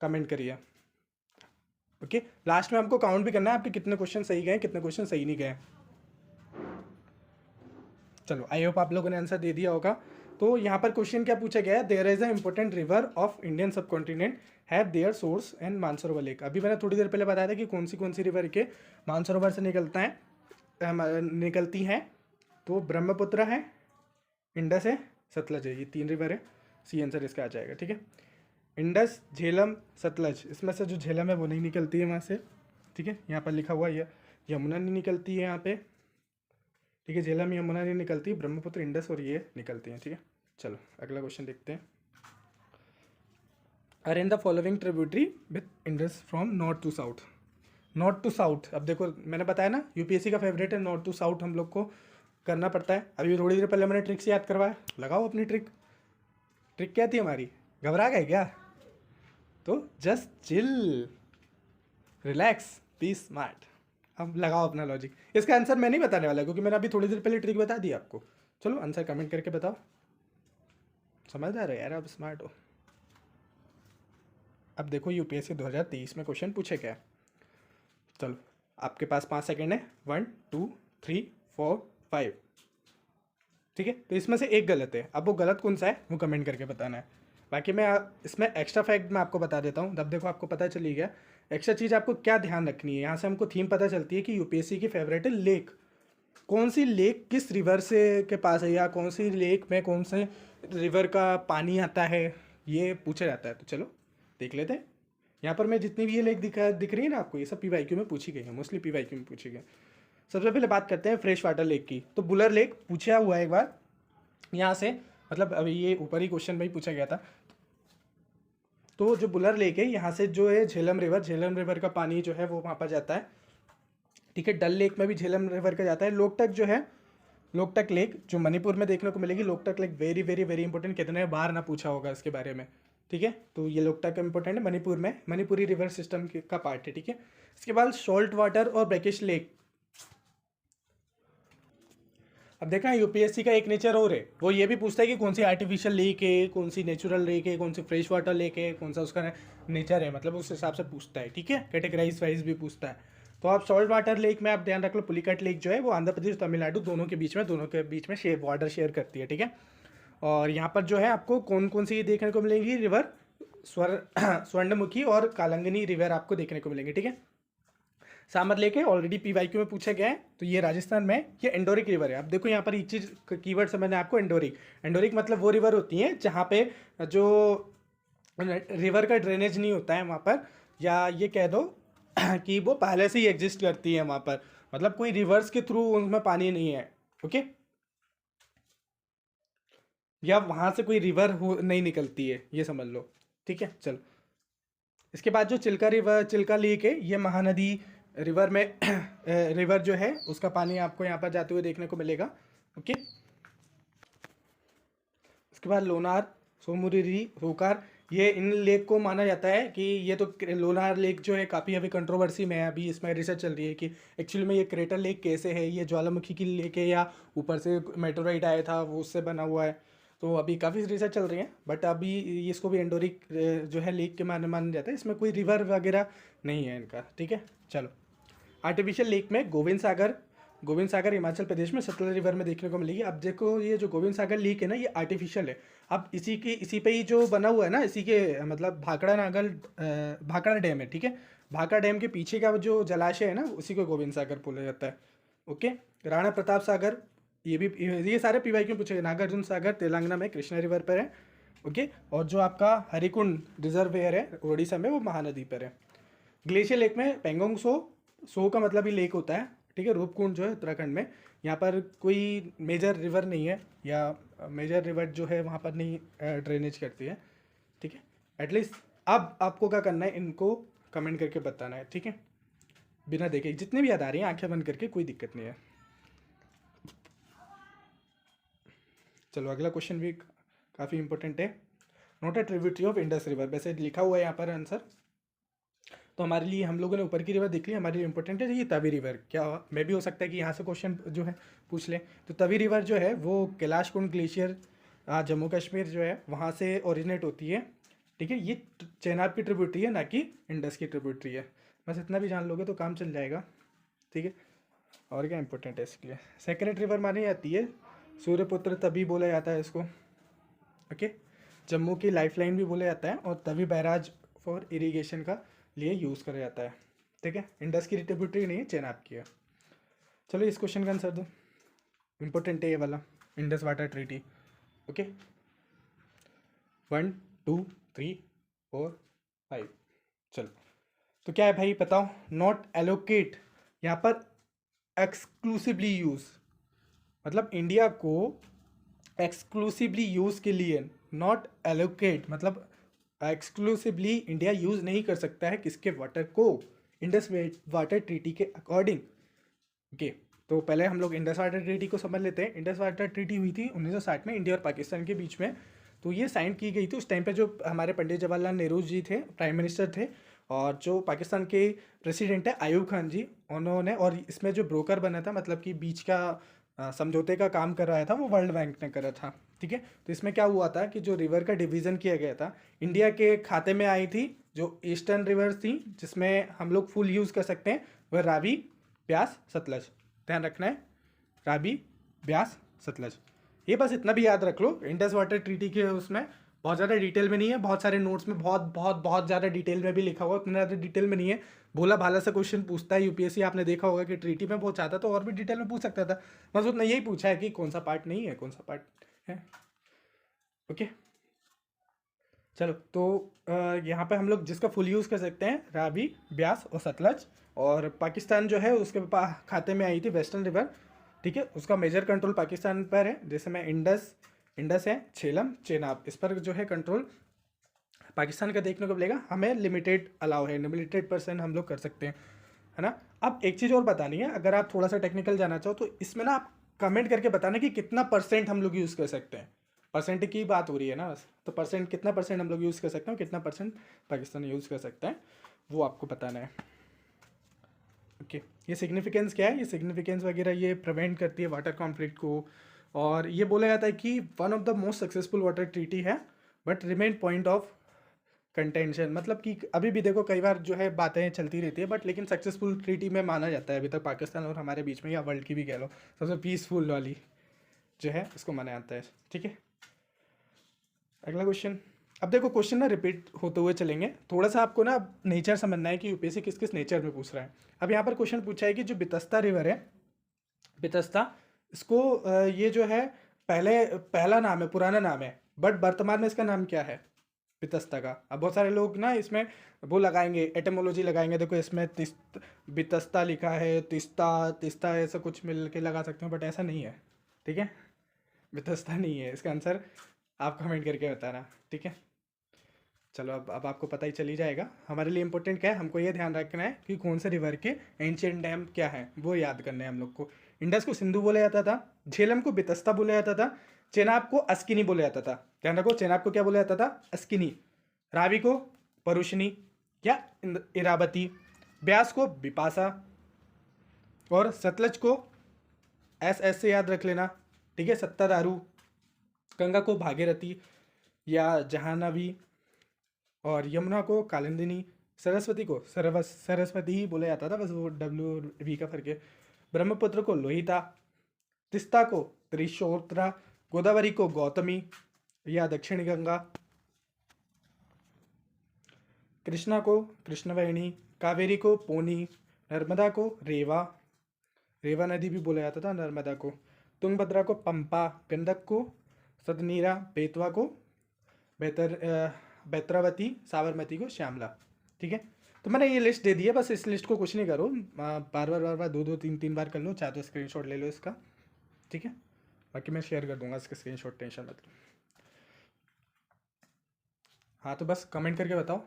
कमेंट करिए। ओके, लास्ट में हमको काउंट भी करना है आपके कितने क्वेश्चन सही गए, कितने क्वेश्चन सही नहीं गए। चलो आई होप आप लोगों ने आंसर दे दिया होगा। तो यहाँ पर क्वेश्चन क्या पूछा गया है, there is a important river of Indian subcontinent have their source and Mansarovar lake. अभी मैंने थोड़ी देर पहले बताया था कि कौन सी रिवर के मानसरोवर से निकलती हैं। तो ब्रह्मपुत्र है, इंडस है, सतलज है, ये 3 रिवर है। सी आंसर इसका आ जाएगा, ठीक है। इंडस, झेलम, सतलज, इसमें से जो झेलम है वो नहीं निकलती है वहाँ से, ठीक है। यहाँ पर लिखा हुआ है यमुना नहीं निकलती है यहाँ पे, ठीक है। झेलम, यमुना नहीं निकलती, ब्रह्मपुत्र, इंडस और ये निकलती हैं, ठीक है। चलो अगला क्वेश्चन देखते हैं। Arrange the following tributary with Indus from north to south. North to south, अब देखो मैंने बताया ना यूपीएससी का फेवरेट है, नॉर्थ टू साउथ हम लोग को करना पड़ता है। अभी थोड़ी देर पहले मैंने ट्रिक से याद करवाया, लगाओ अपनी ट्रिक। ट्रिक क्या थी हमारी, घबरा गए क्या? तो just chill, relax, be smart. अब लगाओ अपना लॉजिक। इसका आंसर मैं नहीं बताने वाला क्योंकि मैंने अभी थोड़ी देर पहले ट्रिक बता दी आपको। चलो आंसर कमेंट करके बताओ, समझदार हो यार, अब स्मार्ट हो। अब देखो यूपीएससी 2023 में क्वेश्चन पूछे क्या है। चलो आपके पास 5 सेकेंड है, 1 2 3 4 5। ठीक है, तो इसमें से एक गलत है। अब वो गलत कौन सा है वो कमेंट करके बताना है। बाकी मैं इसमें एक्स्ट्रा फैक्ट मैं आपको बता देता हूँ, तब देखो आपको पता चल ही गया। एक्स्ट्रा चीज़ आपको क्या ध्यान रखनी है, यहाँ से हमको थीम पता चलती है कि यूपीएससी की फेवरेट है लेक। कौन सी लेक किस रिवर से के पास है, या कौन सी लेक में कौन से रिवर का पानी आता है, ये पूछा जाता है। तो चलो देख लेते हैं। यहाँ पर मैं जितनी भी ये लेक दिख रही है ना आपको, ये सब पीवाईक्यू में पूछी गई है, मोस्टली पीवाईक्यू में पूछी गई। सबसे पहले बात करते हैं फ्रेश वाटर लेक की। तो बुलर लेक पूछा हुआ है एक बार यहाँ से, मतलब अभी ये ऊपर ही क्वेश्चन में ही पूछा गया था। तो जो बुलर लेक है यहाँ से जो है झेलम रिवर का पानी जो है वो वहाँ पर जाता है। ठीक है, डल लेक में भी झेलम रिवर का जाता है। लोकटक जो है, लोकटक लेक जो मणिपुर में देखने को मिलेगी। Loktak lake very very very important, कितने बार ना पूछा होगा इसके बारे में। ठीक है, तो ये लोकटक इंपॉर्टेंट है, मणिपुर में, मणिपुरी रिवर सिस्टम का पार्ट है। ठीक है, इसके बाद सॉल्ट वाटर और ब्रैकिश लेक। अब देखना यूपीएससी का एक नेचर और है, वो ये भी पूछता है कि कौन सी आर्टिफिशियल लेक है, कौन सी नेचुरल लेक है, कौन सी फ्रेश वाटर लेक है, कौन सा उसका नेचर है, मतलब उस हिसाब से पूछता है। ठीक है, कैटेगराइज वाइज भी पूछता है। तो आप सॉल्ट वाटर लेक में आप ध्यान रख लो, पुलिकट लेक जो है वो आंध्र प्रदेश तमिलनाडु दोनों के बीच में वाटर शेयर करती है। ठीक है, और यहाँ पर जो है आपको कौन कौन सी देखने को मिलेंगी रिवर, स्वर्णमुखी और कालंगनी रिवर आपको देखने को मिलेंगे। ठीक है, सामर लेक है, ऑलरेडी पीवाईक्यू में पूछा गया है। तो ये राजस्थान में, ये एंडोरिक रिवर है। अब देखो यहाँ पर एक चीज़ कीवर्ड समझना है आपको, एंडोरिक। एंडोरिक मतलब वो रिवर होती है जहाँ पे जो रिवर का ड्रेनेज नहीं होता है वहाँ पर, या ये कह दो कि वो पहले से ही एग्जिस्ट करती है वहाँ पर, मतलब कोई रिवर्स के थ्रू उनमें पानी नहीं है। ओके, या वहाँ से कोई रिवर हो नहीं निकलती है, ये समझ लो। ठीक है, चलो इसके बाद जो चिल्का लेक है, ये महानदी रिवर में रिवर जो है उसका पानी आपको यहाँ पर जाते हुए देखने को मिलेगा। ओके, उसके बाद लोनार, सोमुरिरी, रोकार, ये इन लेक को माना जाता है कि ये तो लोनार लेक जो है काफ़ी अभी कंट्रोवर्सी में है, अभी इसमें रिसर्च चल रही है कि एक्चुअली में ये क्रेटर लेक कैसे है, ये ज्वालामुखी की लेक है या ऊपर से मेटोराइट आया था वो उससे बना हुआ है। तो अभी काफ़ी रिसर्च चल रही है, बट अभी इसको भी एंडोरिक जो है लेक के माना जाता है। इसमें कोई रिवर वगैरह नहीं है इनका। ठीक है, चलो आर्टिफिशियल लेक में गोविंद सागर हिमाचल प्रदेश में सतलज रिवर में देखने को मिलेगी। अब देखो ये जो गोविंद सागर लेक है ना, ये आर्टिफिशियल है। अब इसी पे ही जो बना हुआ है ना, इसी के मतलब भाखड़ा डैम है। ठीक है, भाखड़ा डैम के पीछे का जो जलाशय है ना, उसी को गोविंद सागर बोला जाता है। ओके, राणा प्रताप सागर, ये सारे पीवाईक्यू पूछे। नागार्जुन सागर तेलंगाना में कृष्णा रिवर पर है। ओके, और जो आपका हरिकुंड रिजर्वेयर है उड़ीसा में, वो महानदी पर है। ग्लेशियर लेक में पेंगोंग सो का मतलब ही लेक होता है। ठीक है, रूपकुंड जो है उत्तराखंड में, यहाँ पर कोई मेजर रिवर नहीं है, या मेजर रिवर जो है वहाँ पर नहीं ड्रेनेज करती है। ठीक है, एटलीस्ट अब आपको क्या करना है, इनको कमेंट करके बताना है। ठीक है, बिना देखे जितने भी याद आ रही हैं आंखें बंद करके, कोई दिक्कत नहीं है। चलो अगला क्वेश्चन भी काफ़ी इंपॉर्टेंट है। Not a tributary of Indus river, वैसे लिखा हुआ है यहाँ पर आंसर, तो हमारे लिए, हम लोगों ने ऊपर की रिवर देख ली, हमारे लिए इंपॉर्टेंट है ये तवी रिवर। क्या मे भी हो सकता है कि यहाँ से क्वेश्चन जो है पूछ लें। तो तवी रिवर जो है वो कैलाश कुंड ग्लेशियर जम्मू कश्मीर जो है वहाँ से ओरिजिनेट होती है। ठीक है, ये चेनाब की ट्रिब्यूटरी है, ना कि इंडस की ट्रिब्यूटरी है। बस इतना भी जान लोगे तो काम चल जाएगा। ठीक है, और क्या इंपॉर्टेंट है इसके लिए, सेक्रेट रिवर मानी जाती है, सूर्यपुत्र तभी बोला जाता है इसको। ओके, जम्मू की लाइफलाइन भी बोला जाता है, और तभी बैराज फॉर इरिगेशन का लिए यूज़ करा जाता है। ठीक है, इंडस की ट्रिब्यूटरी नहीं है, चेनाब की है। चलो इस क्वेश्चन का आंसर दो, इंपॉर्टेंट है ये वाला, इंडस वाटर ट्रीटी। ओके, 1 2 3 4 5। चलो तो क्या है भाई बताओ, नॉट एलोकेट, यहाँ पर एक्सक्लूसिवली यूज़, मतलब इंडिया को एक्सक्लूसिवली यूज़ के लिए, नॉट एलोकेट मतलब एक्सक्लूसिवली इंडिया यूज़ नहीं कर सकता है किसके वाटर को, इंडस वाटर ट्रीटी के अकॉर्डिंग। ओके, तो पहले हम लोग इंडस वाटर ट्रीटी को समझ लेते हैं। इंडस वाटर ट्रीटी हुई थी 1960 में इंडिया और पाकिस्तान के बीच में। तो ये साइन की गई थी उस टाइम पे जो हमारे पंडित जवाहरलाल नेहरू जी थे, प्राइम मिनिस्टर थे, और जो पाकिस्तान के प्रेसिडेंट है आयूब खान जी, उन्होंने, और इसमें जो ब्रोकर बना था, मतलब कि बीच का समझौते का काम कर रहा था, वो वर्ल्ड बैंक ने करा था। ठीक है, तो इसमें क्या हुआ था कि जो रिवर का डिवीज़न किया गया था, इंडिया के खाते में आई थी जो ईस्टर्न रिवर्स थी, जिसमें हम लोग फुल यूज़ कर सकते हैं, वह रावी, ब्यास, सतलज। ध्यान रखना है, रावी, ब्यास, सतलज। ये बस इतना भी याद रख लो, इंडस वाटर ट्रीटी के उसमें बहुत ज़्यादा डिटेल में नहीं है, बहुत सारे नोट्स में बहुत बहुत बहुत ज़्यादा डिटेल में भी लिखा हुआ, उतना ज़्यादा डिटेल में नहीं है। भोला भाला से क्वेश्चन पूछता है यूपीएससी, आपने देखा होगा कि ट्रीटी में बहुत चाहता तो और भी डिटेल में पूछ सकता था, बस उसने यही पूछा है कि कौन सा पार्ट नहीं है, कौन सा पार्ट है। ओके चलो, तो यहाँ पे हम लोग जिसका फुल यूज़ कर सकते हैं, रावी, ब्यास और सतलज। और पाकिस्तान जो है उसके खाते में आई थी वेस्टर्न रिवर, ठीक है, उसका मेजर कंट्रोल पाकिस्तान पर है। जैसे मैं इंडस इंडस है, झेलम, चेनाब, इस पर जो है कंट्रोल पाकिस्तान का देखने को मिलेगा। हमें लिमिटेड अलाउ है, लिमिटेड % हम लोग कर सकते हैं, है ना। अब एक चीज़ और बतानी है, अगर आप थोड़ा सा टेक्निकल जाना चाहो तो इसमें ना आप कमेंट करके बताना कि कितना % हम लोग यूज़ कर सकते हैं। परसेंट की बात हो रही है ना बस, तो परसेंट कितना % हम लोग यूज़ कर सकते हैं, कितना % पाकिस्तान यूज़ कर सकता है, वो आपको बताना है। ओके, ये सिग्निफिकेंस क्या है, ये सिग्निफिकेंस वगैरह ये प्रिवेंट करती है वाटर कॉन्फ्लिक्ट को। और ये बोला जाता है कि one of the most successful water treaty है, but remain point of contention. मतलब कि अभी भी देखो कई बार जो है बातें चलती रहती है, बट लेकिन सक्सेसफुल ट्रीटी में माना जाता है अभी तक पाकिस्तान और हमारे बीच में, या वर्ल्ड की भी कह लो, सबसे पीसफुल वाली जो है उसको माना जाता है, ठीक है। अगला क्वेश्चन। अब देखो क्वेश्चन ना रिपीट होते हुए चलेंगे, थोड़ा सा आपको ना नेचर समझना है कि यूपीएससी किस किस नेचर में पूछ रहा है। अब यहाँ पर क्वेश्चन पूछा है कि जो बितस्ता रिवर है, बितस्ता, इसको ये जो है पहला नाम है, पुराना नाम है, बट वर्तमान में इसका नाम क्या है बितस्ता का। अब बहुत सारे लोग ना इसमें वो लगाएंगे, एटमोलॉजी लगाएंगे, देखो इसमें बितस्ता लिखा है, तिस्ता तिस्ता ऐसा कुछ मिल के लगा सकते हो, बट ऐसा नहीं है, ठीक है, बितस्ता नहीं है इसका आंसर, आप कमेंट करके बताना, ठीक है। चलो अब आपको पता ही चली जाएगा। हमारे लिए इंपॉर्टेंट क्या है, हमको ये ध्यान रखना है कि कौन से रिवर के एंशियंट डैम क्या है, वो याद करना है हम लोग को। इंडस को सिंधु बोला जाता था, झेलम को बितस्ता बोला जाता था, चेनाब को अस्किनी बोला जाता था। ध्यान रखो, चेनाब को क्या बोला जाता था, अस्किनी। रावी को परुशनी या इरावती, ब्यास को बिपासा, और सतलज को एस से याद रख लेना, ठीक है, सत्तादारू। गंगा को भागीरथी या जहानवी, और यमुना को कालिंदिनी। सरस्वती को सरस्वती ही बोला जाता था, बस वो W V का फर्क है। ब्रह्मपुत्र को लोहिता, तिस्ता को त्रिशोत्रा, गोदावरी को गौतमी या दक्षिणी गंगा, कृष्णा को कृष्णवेणी, कावेरी को पोनी, नर्मदा को रेवा, रेवा नदी भी बोला जाता था नर्मदा को, तुंगभद्रा को पंपा, गंडक को सदनीरा, बेतवा को बेत्रावती, साबरमती को श्यामला, ठीक है। तो मैंने ये लिस्ट दे दी है, बस इस लिस्ट को कुछ नहीं करो, बार बार 2 3 बार कर लो, चाहे तो स्क्रीनशॉट ले लो इसका, ठीक है। बाकी मैं शेयर कर दूंगा इसका स्क्रीनशॉट, टेंशन मत लो। हाँ तो बस कमेंट करके बताओ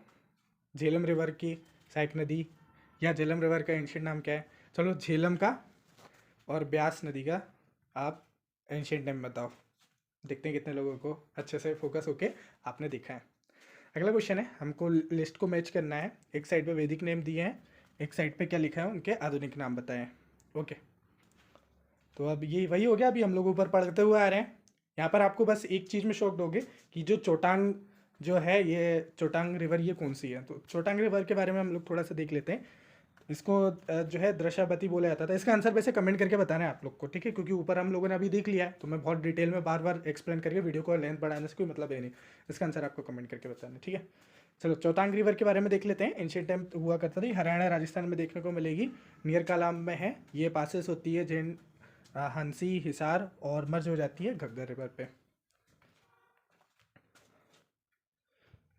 झेलम रिवर की सहायक नदी या झेलम रिवर का एंशियंट नाम क्या है। चलो झेलम का और ब्यास नदी का आप एंशियंट नेम बताओ, देखते हैं कितने लोगों को अच्छे से फोकस होके आपने देखा है। अगला क्वेश्चन है, हमको लिस्ट को मैच करना है, एक साइड पे वैदिक नेम दिए हैं, एक साइड पे क्या लिखा है उनके आधुनिक नाम बताएं। ओके, तो अब ये वही हो गया, अभी हम लोग ऊपर पढ़ते हुए आ रहे हैं। यहाँ पर आपको बस एक चीज़ में शॉक्ड होगे कि जो चोटांग जो है, ये चोटांग रिवर ये कौन सी है। तो चोटांग रिवर के बारे में हम लोग थोड़ा सा देख लेते हैं। इसको जो है दृशावती बोला जाता था। इसका आंसर वैसे कमेंट करके बताना है आप लोग को, ठीक है, क्योंकि ऊपर हम लोगों ने अभी देख लिया है, तो मैं बहुत डिटेल में बार बार एक्सप्लेन करके वीडियो को लेंथ बढ़ाने से कोई मतलब है नहीं। इसका आंसर आपको कमेंट करके बताना है, ठीक है। चलो चौतांग रिवर के बारे में देख लेते हैं। एंशियंट टाइम हुआ करता था, हरियाणा राजस्थान में देखने को मिलेगी, नियर कालाम में है, ये पासेस होती है जैन हंसी, हिसार और मर्ज हो जाती है घग्गर रिवर पे।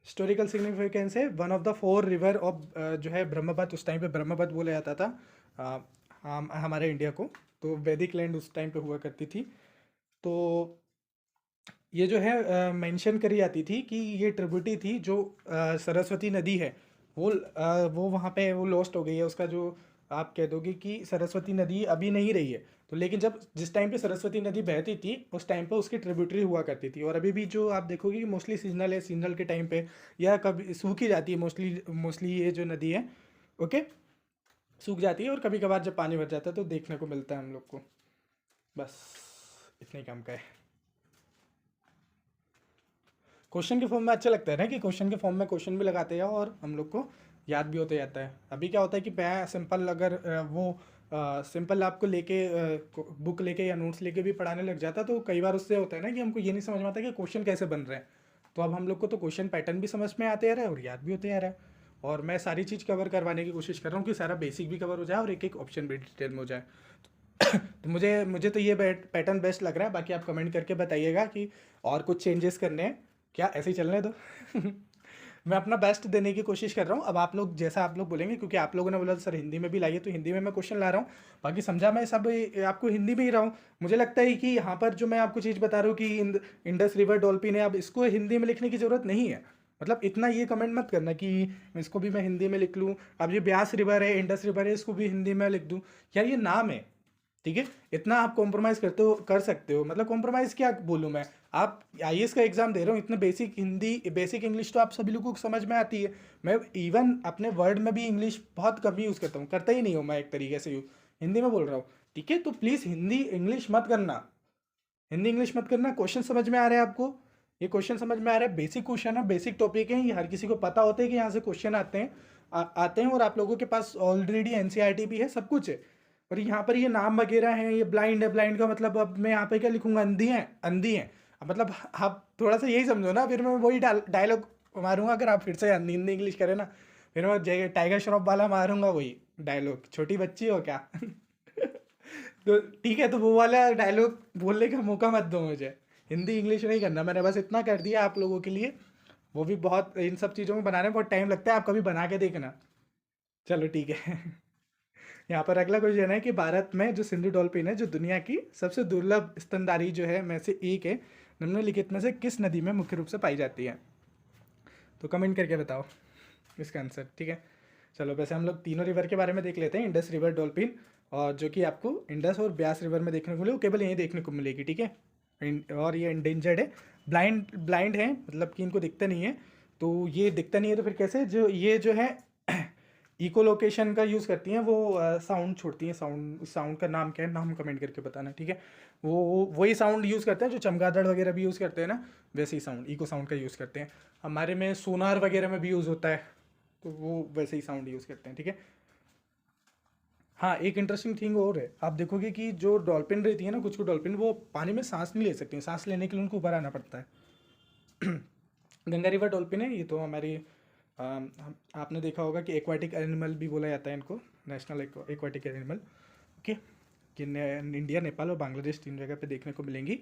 हिस्टोरिकल सिग्निफिकेंस है, one of the 4 river of जो है ब्रह्मपत, उस टाइम पे ब्रह्मपत बोला जाता था हमारे इंडिया को। तो वैदिक लैंड उस टाइम पे हुआ करती थी। तो ये जो है मेंशन करी जाती थी कि ये ट्रिब्यूटी थी जो सरस्वती नदी है, वो वहाँ पे वो लॉस्ट हो गई है। उसका जो आप कह दोगे कि सरस्वती नदी अभी नहीं रही है, तो लेकिन जब जिस टाइम पे सरस्वती नदी बहती थी उस टाइम पे उसकी ट्रिब्यूटरी हुआ करती थी। और अभी भी जो आप देखोगे कि मोस्टली सीजनल है, सीजनल के टाइम पे या कभी सूख ही जाती है, मोस्टली ये जो नदी है, ओके, सूख जाती है। और कभी कभार जब पानी भर जाता है तो देखने को मिलता है हम लोग को। बस इतने ही काम का है। क्वेश्चन के फॉर्म में अच्छा लगता है ना कि क्वेश्चन के फॉर्म में क्वेश्चन भी लगाते हैं और हम लोग को याद भी होते जाता है। अभी क्या होता है कि मैं सिंपल अगर वो सिंपल आपको लेके बुक लेके या नोट्स लेके भी पढ़ाने लग जाता, तो कई बार उससे होता है ना कि हमको ये नहीं समझ में आता कि क्वेश्चन कैसे बन रहे हैं। तो अब हम लोग को तो क्वेश्चन पैटर्न भी समझ में आते आ रहा है और याद भी होते आ रहा है। और मैं सारी चीज़ कवर करवाने की कोशिश कर रहा हूँ कि सारा बेसिक भी कवर हो जाए और एक एक ऑप्शन भी डिटेल में हो जाए। तो मुझे मुझे तो ये पैटर्न बेस्ट लग रहा है। बाकी आप कमेंट करके बताइएगा कि और कुछ चेंजेस करने हैं क्या, ऐसे ही चलने दो। मैं अपना बेस्ट देने की कोशिश कर रहा हूँ। अब आप लोग जैसा आप लोग बोलेंगे, क्योंकि आप लोगों ने बोला सर हिंदी में भी लाइए, तो हिंदी में मैं क्वेश्चन ला रहा हूँ। बाकी समझा मैं सब आपको हिंदी में ही रहा हूँ। मुझे लगता है कि यहाँ पर जो मैं आपको चीज़ बता रहा हूँ कि इंडस रिवर डॉल्फिन है, अब इसको हिंदी में लिखने की ज़रूरत नहीं है। मतलब इतना ये कमेंट मत करना कि इसको भी मैं हिंदी में लिख लूँ। अब ये ब्यास रिवर है, इंडस रिवर है, इसको भी हिंदी में लिख दूँ। यार ये नाम है, ठीक है, इतना आप कॉम्प्रोमाइज़ करते हो, कर सकते हो। मतलब कॉम्प्रोमाइज़ क्या बोलूँ मैं, आप आईएएस का एग्जाम दे रहे हो, इतने बेसिक हिंदी बेसिक इंग्लिश तो आप सभी लोगों को समझ में आती है। मैं इवन अपने वर्ड में भी इंग्लिश बहुत कम यूज़ करता हूँ, करता ही नहीं हूँ मैं एक तरीके से यूँ, हिंदी में बोल रहा हूँ, ठीक है। तो प्लीज़ हिंदी इंग्लिश मत करना, हिंदी इंग्लिश मत करना। क्वेश्चन समझ में आ रहा है आपको, ये क्वेश्चन समझ में आ रहा है, बेसिक क्वेश्चन है, बेसिक टॉपिक है, ये हर किसी को पता होता है कि यहाँ से क्वेश्चन आते हैं, आते हैं। और आप लोगों के पास ऑलरेडी एनसीईआरटी भी है, सब कुछ है। और यहाँ पर ये नाम वगैरह है, ये ब्लाइंड है, ब्लाइंड का मतलब अब मैं यहाँ पे क्या लिखूंगा, अंधी है, अंधी है। अब मतलब आप थोड़ा सा यही समझो ना, फिर मैं वही डायलॉग मारूंगा अगर आप फिर से हिंदी इंग्लिश करें ना, फिर मैं टाइगर श्रॉफ वाला मारूंगा वही डायलॉग, छोटी बच्ची हो क्या। तो ठीक है, तो वो वाला डायलॉग बोलने का मौका मत दो मुझे, हिंदी इंग्लिश नहीं करना। मैंने बस इतना कर दिया आप लोगों के लिए, वो भी बहुत, इन सब चीज़ों में बनाने में बहुत टाइम लगता है, आप कभी बना के देखना। चलो ठीक है। यहाँ पर अगला क्वेश्चन है कि भारत में जो सिंधु डॉल्फिन है, जो दुनिया की सबसे दुर्लभ स्तनधारी जो है में से एक है, निम्नलिखित में से किस नदी में मुख्य रूप से पाई जाती है? तो कमेंट करके बताओ इसका आंसर, ठीक है। चलो वैसे हम लोग तीनों रिवर के बारे में देख लेते हैं, इंडस रिवर डॉल्फिन, और जो कि आपको इंडस और ब्यास रिवर में देखने को मिले, वो केवल यहीं देखने को मिलेगी, ठीक है। और ये इंडेंजर्ड है, ब्लाइंड ब्लाइंड है, मतलब कि इनको दिखता नहीं है। तो ये दिखता नहीं है तो फिर कैसे, जो ये जो है इको लोकेशन का यूज़ करती हैं, वो साउंड छोड़ती हैं। साउंड का नाम क्या है, नाम कमेंट करके बताना, ठीक है। वो वही साउंड यूज़ करते हैं जो चमगादड़ वगैरह भी यूज़ करते हैं ना, वैसे ही साउंड, इको साउंड का यूज़ करते हैं। हमारे में सोनार वगैरह में भी यूज़ होता है, तो वो वैसे ही साउंड यूज़ करते हैं, ठीक है। हाँ, एक इंटरेस्टिंग थिंग और है, आप देखोगे कि जो डॉल्फिन रहती है ना, कुछ डॉल्फिन वो पानी में सांस नहीं ले सकती हैं, सांस लेने के लिए उनको ऊपर आना पड़ता है। गंगा रिवर डॉल्फिन है ये, तो हमारी आपने देखा होगा कि एक्वाटिक एनिमल भी बोला जाता है इनको, नेशनल एक्वाटिक एनिमल, ओके। कि इंडिया, नेपाल और बांग्लादेश 3 जगह पे देखने को मिलेंगी,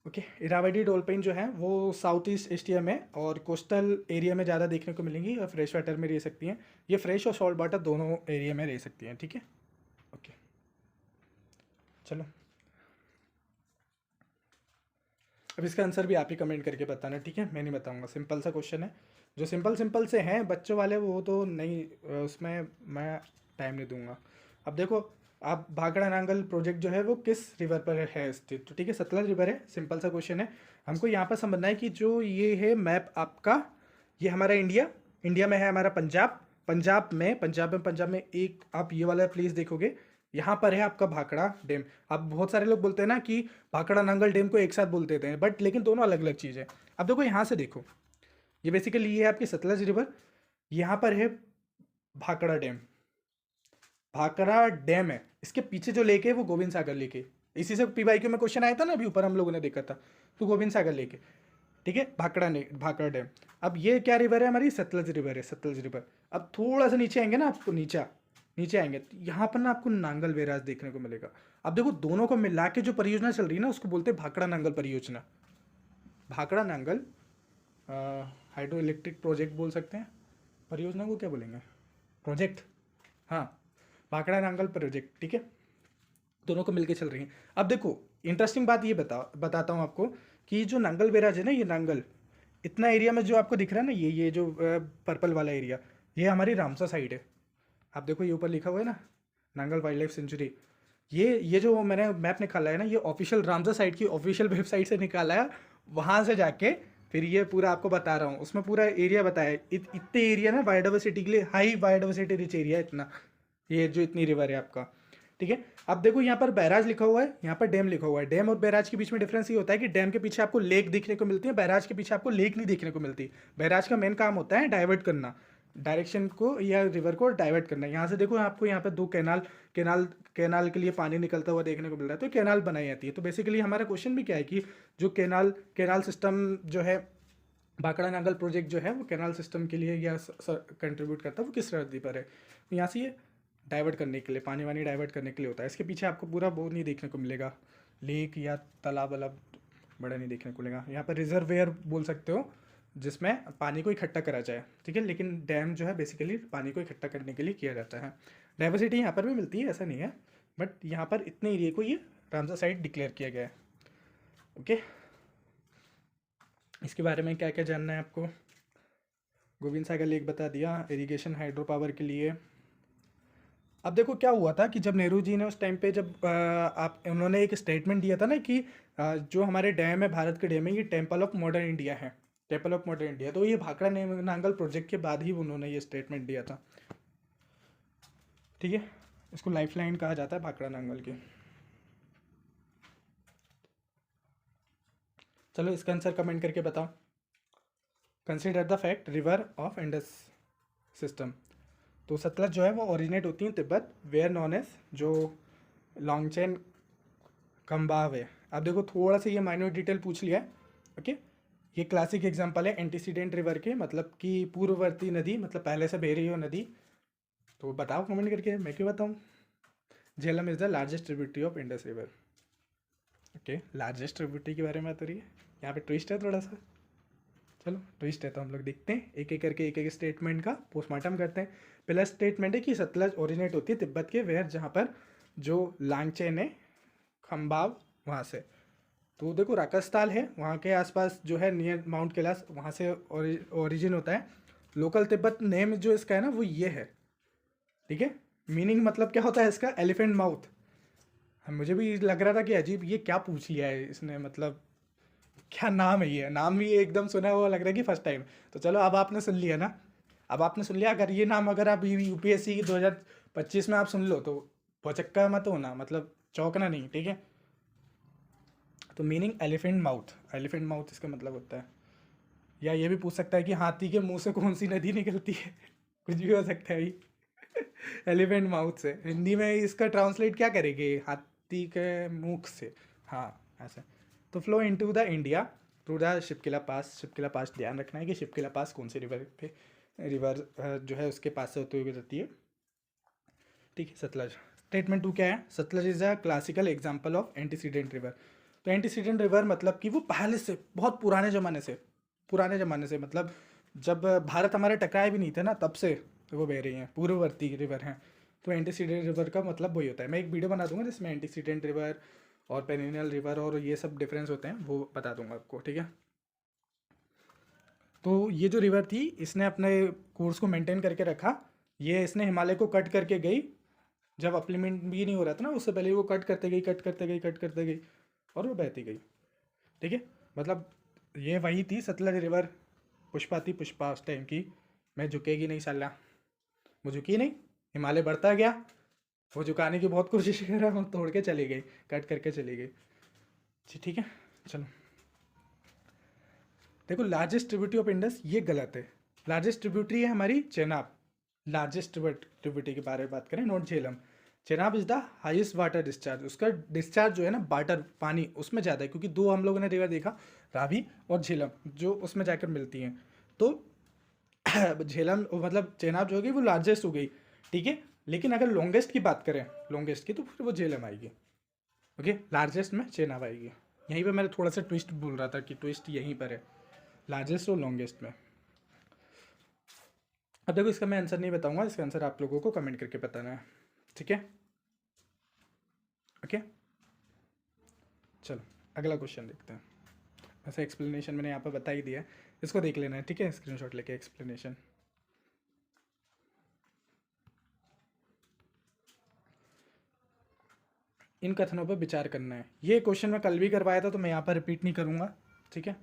ओके। इरावदी डॉल्फिन जो है वो साउथ ईस्ट एशिया में और कोस्टल एरिया में ज़्यादा देखने को मिलेंगी, और फ्रेश वाटर में रह सकती हैं। ये फ्रेश और सॉल्ट वाटर दोनों एरिया में रह सकती हैं, ठीक है, ओके। चलो अब इसका आंसर भी आप ही कमेंट करके बताना, ठीक है, मैं नहीं बताऊंगा। सिंपल सा क्वेश्चन है, जो सिंपल सिंपल से हैं बच्चों वाले, वो तो नहीं, उसमें मैं टाइम नहीं दूंगा। अब देखो, आप भाखड़ा नांगल प्रोजेक्ट जो है वो किस रिवर पर है स्थित, तो ठीक है, सतलज रिवर है। सिंपल सा क्वेश्चन है, हमको यहाँ पर समझना है कि जो ये है मैप आपका, ये हमारा इंडिया, इंडिया में है हमारा पंजाब, पंजाब में एक आप ये वाला प्लेस देखोगे, यहाँ पर है आपका भाखड़ा डैम। अब बहुत सारे लोग बोलते हैं ना कि भाखड़ा नांगल डैम को एक साथ बोलते थे, बट लेकिन दोनों अलग अलग चीज़ है। अब देखो यहाँ से देखो, ये बेसिकली ये है आपकी सतलज रिवर, यहाँ पर है भाखड़ा डैम, भाखड़ा डैम है, इसके पीछे जो लेके है वो गोविंद सागर लेके, इसी से पीवाईक्यू में क्वेश्चन आया था ना अभी ऊपर हम लोगों ने देखा था, तो गोविंद सागर लेके, ठीक है, भाखड़ा डैम। अब ये क्या रिवर है हमारी, सतलज रिवर है, सतलज रिवर। अब थोड़ा सा नीचे आएंगे ना, आपको नीचे आएंगे तो यहाँ पर ना आपको नांगल बैराज देखने को मिलेगा। अब देखो दोनों को मिला के जो परियोजना चल रही है ना, उसको बोलते हैं भाखड़ा नांगल परियोजना, Bhakra Nangal hydro electric project बोल सकते हैं, परियोजना को क्या बोलेंगे, प्रोजेक्ट, हाँ, भाखड़ा नांगल प्रोजेक्ट, ठीक है, दोनों को मिलके चल रही हैं। अब देखो इंटरेस्टिंग बात ये बताता हूँ आपको कि जो नांगल बैराज है ना, ये नांगल इतना एरिया में जो आपको दिख रहा है ना, ये जो पर्पल वाला एरिया, ये हमारी रामसा साइड है। आप देखो ये ऊपर लिखा हुआ है ना, नांगल वाइल्ड लाइफ सेंचुरी, ये जो मैंने मैप निकाला है ना, ये ऑफिशियल रामसा साइट की ऑफिशियल वेबसाइट से निकाला है, वहाँ से जाके फिर ये पूरा आपको बता रहा हूँ, उसमें पूरा एरिया बताया है। इतने एरिया ना बायोडाइवर्सिटी के लिए, हाई बायोडाइवर्सिटी रिच एरिया इतना, ये जो इतनी रिवर है आपका, ठीक है। अब देखो यहाँ पर बैराज लिखा हुआ है, यहाँ पर डैम लिखा हुआ है। डैम और बैराज के बीच में डिफरेंस ये होता है कि डैम के पीछे आपको लेक दिखने को मिलती है, बैराज के पीछे आपको लेक नहीं देखने को मिलती। बैराज का मेन काम होता है डाइवर्ट करना, डायरेक्शन को या रिवर को डाइवर्ट करना है। यहाँ से देखो आपको यहाँ पे दो कैनाल कैनाल के लिए पानी निकलता हुआ देखने को मिल रहा है, तो कैनाल बनाई जाती है। तो बेसिकली हमारा क्वेश्चन भी क्या है कि जो कैनाल सिस्टम जो है भाखड़ा नांगल प्रोजेक्ट जो है वो कैनाल सिस्टम के लिए या कंट्रीब्यूट करता है, वो किस नदी पर है। तो यहाँ से ये डाइवर्ट करने के लिए, पानी वानी डाइवर्ट करने के लिए होता है। इसके पीछे आपको पूरा वो नहीं देखने को मिलेगा, लेक या तालाब वालाब बड़ा नहीं देखने को मिलेगा। यहाँ पर रिजर्वेयर बोल सकते हो जिसमें पानी को इकट्ठा करा जाए, ठीक है। लेकिन डैम जो है बेसिकली पानी को इकट्ठा करने के लिए किया जाता है। डाइवर्सिटी यहाँ पर भी मिलती है, ऐसा नहीं है, बट यहाँ पर इतने एरिया को ये रामसर साइट डिक्लेयर किया गया है। ओके, इसके बारे में क्या क्या जानना है आपको? गोविंद सागर लेक बता दिया, इरिगेशन हाइड्रो पावर के लिए। अब देखो क्या हुआ था कि जब नेहरू जी ने उस टाइम पे जब उन्होंने एक स्टेटमेंट दिया था ना कि जो हमारे डैम है, भारत के डैम है, ये टेम्पल ऑफ मॉडर्न इंडिया है, टेम्पल ऑफ मॉडर्न इंडिया। तो ये भाखड़ा नांगल प्रोजेक्ट के बाद ही उन्होंने ये स्टेटमेंट दिया था, ठीक है। इसको लाइफलाइन कहा जाता है भाखड़ा नांगल की। चलो इसका आंसर कमेंट करके बताओ। Consider the fact river of Indus system. तो सतलज जो है वो ओरिजिनेट होती है तिब्बत, वेयर नॉन एज जो लॉन्गचेन खम्बाव है। अब देखो थोड़ा सा ये माइनर डिटेल पूछ लिया है, ओके। ये क्लासिक एग्जांपल है एंटीसीडेंट रिवर के, मतलब कि पूर्ववर्ती नदी, मतलब पहले से बह रही हो नदी। तो बताओ कमेंट करके, मैं क्यों बताऊँ। Jhelum is the largest tributary of Indus river. Okay, largest tributary के बारे में बात हो रही है, यहाँ पे ट्विस्ट है थोड़ा सा। चलो ट्विस्ट है तो हम लोग देखते हैं, एक एक करके एक एक स्टेटमेंट का पोस्टमार्टम करते हैं। पहला स्टेटमेंट है कि सतलज ओरिजिनेट होती है तिब्बत के वेयर, जहाँ पर जो लांगचेन है खम्बाव वहाँ से। तो देखो राकसताल है, वहाँ के आसपास जो है नियर माउंट कैलाश, वहाँ से ओरिजिन होता है। लोकल तिब्बत नेम जो इसका है ना वो ये है, ठीक है। मीनिंग मतलब क्या होता है इसका, एलिफेंट माउथ। मुझे भी लग रहा था कि अजीब ये क्या पूछ लिया है इसने, मतलब क्या नाम है ये, नाम भी एकदम सुना हुआ लग रहा है कि फर्स्ट टाइम। तो चलो अब आपने सुन लिया ना, अब आपने सुन लिया। अगर ये नाम अगर आप यूपीएससी 2025 में आप सुन लो तो भौचक्का मत होना, मतलब चौंकना नहीं, ठीक है। तो meaning elephant mouth, elephant mouth इसका मतलब होता है। या ये भी पूछ सकता है कि हाथी के मुंह से कौन सी नदी निकलती है कुछ भी हो सकता है भाई एलिफेंट माउथ से हिंदी में इसका ट्रांसलेट क्या करेंगे, हाथी के मुख से, हाँ ऐसा। तो flow into the India through the Shipki La पास। शिपकिला पास ध्यान रखना है कि शिपकिला पास कौन सी रिवर जो है उसके पास से होते हुए जाती है, ठीक है। सतलज स्टेटमेंट 2 क्या है, Sutlej is a classical example of antecedent river. तो एंटीसीडेंट रिवर मतलब कि वो पहले से बहुत पुराने ज़माने से मतलब जब भारत हमारे टकराए भी नहीं थे ना तब से वो बह रही हैं, पूर्ववर्ती रिवर हैं। तो एंटीसीडेंट रिवर का मतलब वही होता है। मैं एक वीडियो बना दूंगा जिसमें एंटीसीडेंट रिवर और पेरिनियल रिवर और ये सब डिफरेंस होते हैं, वो बता दूंगा आपको, ठीक है। तो ये जो रिवर थी इसने अपने कोर्स को मेंटेन करके रखा। ये इसने हिमालय को कट करके गई, जब अपलिमेंट भी नहीं हो रहा था ना उससे पहले वो कट करते गई और वो बहती गई, ठीक है। मतलब ये वही थी सतलज रिवर, पुष्पा उस टाइम की। मैं झुकेगी नहीं साला, वो झुकी नहीं, हिमालय बढ़ता गया, वो झुकाने की बहुत कोशिश कर रहा हूँ, तोड़ के चली गई, कट करके चली गई, ठीक है। चलो देखो लार्जेस्ट ट्रिब्यूटरी ऑफ इंडस ये गलत है। लार्जेस्ट ट्रिब्यूटरी है हमारी चेनाब। लार्जेस्ट ट्रिब्यूटरी के बारे में बात करें, not Jhelum. Chenab is the highest water discharge. उसका डिस्चार्ज जो है ना वाटर पानी उसमें ज़्यादा है, क्योंकि दो हम लोगों ने रिवर देखा, रावी और झेलम, जो उसमें जाकर मिलती हैं। तो झेलम मतलब चेनाब जो होगी वो लार्जेस्ट हो गई, ठीक है। लेकिन अगर लॉन्गेस्ट की बात करें, लॉन्गेस्ट की, तो फिर वो झेलम आएगी, ओके। लार्जेस्ट में चेनाब आएगी। यहीं पे मैंने थोड़ा सा ट्विस्ट बोल रहा था कि ट्विस्ट यहीं पर है, लार्जेस्ट और लॉन्गेस्ट में। अब देखो इसका मैं आंसर नहीं बताऊंगा, इसका आंसर आप लोगों को कमेंट करके बताना है, ठीक है, ओके। चलो अगला क्वेश्चन देखते हैं। ऐसा एक्सप्लेनेशन मैंने यहाँ पर बता ही दिया है, इसको देख लेना है, ठीक है, स्क्रीनशॉट लेके एक्सप्लेनेशन। इन कथनों पर विचार करना है। ये क्वेश्चन मैं कल भी करवाया था तो मैं यहाँ पर रिपीट नहीं करूँगा, ठीक है।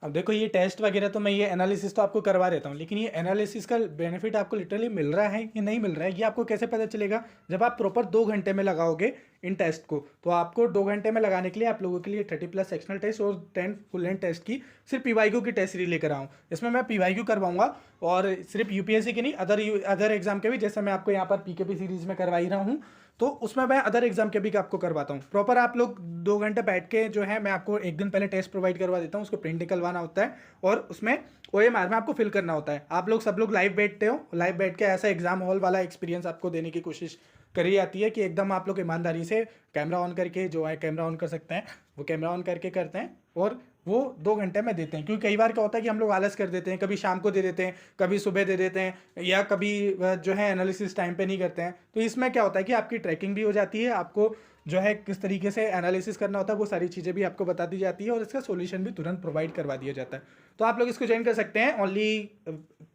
अब देखो ये टेस्ट वगैरह तो मैं ये एनालिसिस तो आपको करवा देता हूँ, लेकिन ये एनालिसिस का बेनिफिट आपको लिटरली मिल रहा है कि नहीं मिल रहा है, ये आपको कैसे पता चलेगा, जब आप प्रॉपर 2 घंटे में लगाओगे इन टेस्ट को, तो आपको 2 घंटे में लगाने के लिए आप लोगों के लिए 30+ सेक्शनल टेस्ट और 10 फुल लेंथ टेस्ट की सिर्फ पीवाईक्यू की टेस्ट सीरीज लेकर आऊँ। इसमें मैं पीवाईक्यू करवाऊंगा और सिर्फ यूपीएससी के नहीं, अदर एग्जाम के भी, जैसे मैं आपको यहाँ पर पीकेपी सीरीज में करवा ही रहा हूँ, तो उसमें मैं अदर एग्जाम के भी आपको करवाता हूँ। प्रॉपर आप लोग 2 घंटे बैठ के जो है, मैं आपको एक दिन पहले टेस्ट प्रोवाइड करवा देता हूँ, उसको प्रिंट निकलवाना होता है और उसमें OMR में आपको फिल करना होता है। आप लोग सब लोग लाइव बैठते हो, लाइव बैठ के ऐसा एग्जाम हॉल वाला एक्सपीरियंस आपको देने की कोशिश करी जाती है कि एकदम आप लोग ईमानदारी से कैमरा ऑन करके, जो है कैमरा ऑन कर सकते हैं वो कैमरा ऑन करके करते हैं और वो 2 घंटे में देते हैं। क्योंकि कई बार क्या होता है कि हम लोग आलस कर देते हैं, कभी शाम को दे देते हैं, कभी सुबह दे देते हैं, या कभी जो है एनालिसिस टाइम पे नहीं करते हैं। तो इसमें क्या होता है कि आपकी ट्रैकिंग भी हो जाती है, आपको जो है किस तरीके से एनालिसिस करना होता है वो सारी चीज़ें भी आपको बता दी जाती है और इसका सोल्यूशन भी तुरंत प्रोवाइड करवा दिया जाता है। तो आप लोग इसको ज्वाइन कर सकते हैं। ओनली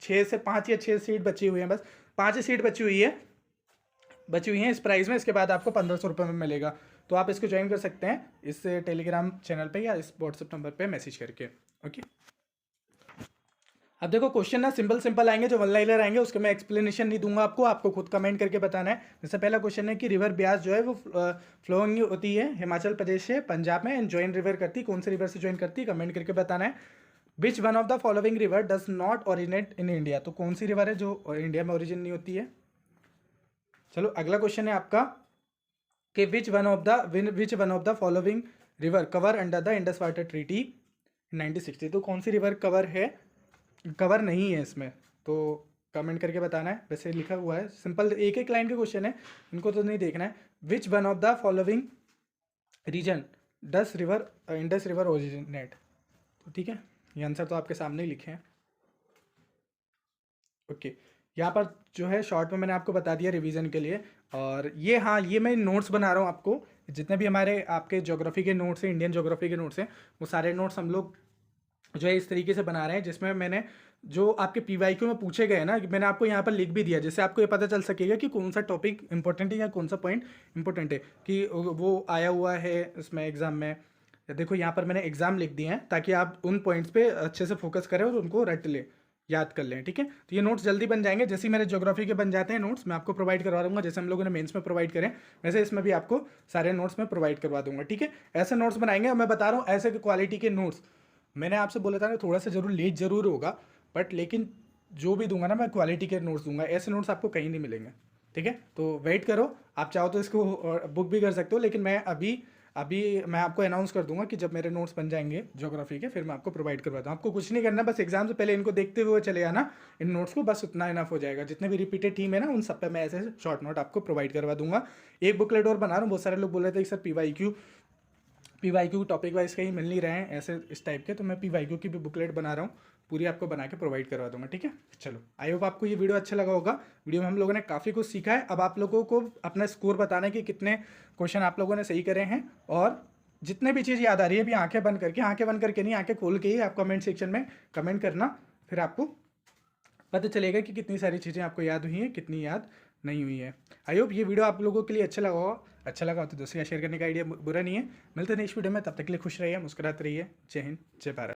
6 से 5 या 6 सीट बची हुई हैं, बस 5 सीट बची हुई है इस प्राइस में। इसके बाद आपको 1500 रुपये में मिलेगा। तो आप इसको ज्वाइन कर सकते हैं इस टेलीग्राम चैनल पे या इस व्हाट्सएप नंबर पे मैसेज करके। ओके, अब देखो क्वेश्चन ना सिंपल आएंगे, जो वन लाइनर आएंगे उसके मैं एक्सप्लेनेशन नहीं दूंगा आपको खुद कमेंट करके बताना है। जैसे पहला क्वेश्चन है कि रिवर ब्यास जो है वो फ्लोइंग होती है हिमाचल प्रदेश से पंजाब में एंड ज्वाइन रिवर करती है, कौन सी रिवर से ज्वाइन करती है, कमेंट करके बताना है। Which one of the following river does not originate in India, तो कौन सी रिवर है जो इंडिया में ओरिजिन नहीं होती है। चलो अगला क्वेश्चन है आपका कि विच one of the following river cover under the Indus water treaty 1960, तो कौन सी रिवर कवर नहीं है इसमें, तो कमेंट करके बताना है। वैसे लिखा हुआ है, सिंपल एक लाइन के क्वेश्चन है, इनको तो नहीं देखना है। Which one of the following region Indus river originate, तो ठीक है, ये आंसर तो आपके सामने ही लिखे हैं। ओके, यहाँ पर जो है शॉर्ट में मैंने आपको बता दिया रिवीजन के लिए। और ये हाँ, ये मैं नोट्स बना रहा हूँ आपको, जितने भी हमारे आपके ज्योग्राफी के नोट्स हैं, इंडियन ज्योग्राफी के नोट्स हैं, वो सारे नोट्स हम लोग जो है इस तरीके से बना रहे हैं, जिसमें मैंने जो आपके पीवाईक्यू में पूछे गए ना, मैंने आपको यहाँ पर लिख भी दिया, जिससे आपको ये पता चल सकेगा कि कौन सा टॉपिक इंपॉर्टेंट है या कौन सा पॉइंट इंपॉर्टेंट है, कि वो आया हुआ है इसमें एग्जाम में। देखो यहाँ पर मैंने एग्जाम लिख दिए हैं ताकि आप उन पॉइंट्स पे अच्छे से फोकस करें और उनको रट लें, याद कर लें, ठीक है। तो ये नोट्स जल्दी बन जाएंगे, जैसे ही मेरे ज्योग्राफी के बन जाते हैं नोट्स मैं आपको प्रोवाइड करवा दूंगा। जैसे हम लोगों ने मेंस में प्रोवाइड करें, वैसे इसमें भी आपको सारे नोट्स में प्रोवाइड करवा दूंगा, ठीक है। ऐसे नोट्स बनाएंगे, और मैं बता रहा हूँ ऐसे क्वालिटी के नोट्स। मैंने आपसे बोला था थोड़ा सा जरूर लेट जरूर होगा, बट लेकिन जो भी दूंगा ना मैं क्वालिटी के नोट्स दूंगा, ऐसे नोट्स आपको कहीं नहीं मिलेंगे, ठीक है। तो वेट करो, आप चाहो तो इसको बुक भी कर सकते हो, लेकिन मैं अभी मैं आपको अनाउंस कर दूंगा कि जब मेरे नोट्स बन जाएंगे ज्योग्राफी के, फिर मैं आपको प्रोवाइड करवाता हूँ। आपको कुछ नहीं करना, बस एग्जाम से पहले इनको देखते हुए चले आना इन नोट्स को, बस उतना इनफ हो जाएगा। जितने भी रिपीटेड थीम है ना, उन सब पे मैं ऐसे शॉर्ट नोट आपको प्रोवाइड करवा दूंगा। एक बुकलेट और बना रहा हूँ, बहुत सारे लोग बोल रहे थे कि सर पीवाईक्यू टॉपिक वाइज कहीं मिल नहीं रहे हैं ऐसे इस टाइप के, तो मैं पीवाईक्यू की भी बुकलेट बना रहा हूँ, पूरी आपको बना के प्रोवाइड करवा दूंगा, ठीक है। चलो, आई होप आपको ये वीडियो अच्छा लगा होगा। वीडियो में हम लोगों ने काफ़ी कुछ सीखा है। अब आप लोगों को अपना स्कोर बताना है कि कितने क्वेश्चन आप लोगों ने सही करे हैं, और जितने भी चीज़ याद आ रही है अभी आंखें बंद करके नहीं, आंखें खोल के ही आप कमेंट सेक्शन में कमेंट करना, फिर आपको पता चलेगा कि कितनी सारी चीज़ें आपको याद हुई हैं, कितनी याद नहीं हुई है। आई होप ये वीडियो आप लोगों के लिए अच्छा लगा हो तो दोस्तों शेयर करने का आइडिया बुरा नहीं है। मिलते हैं नेक्स्ट वीडियो में, तब तक के लिए खुश रहिए, मुस्कुराते रहिए। जय हिंद, जय भारत।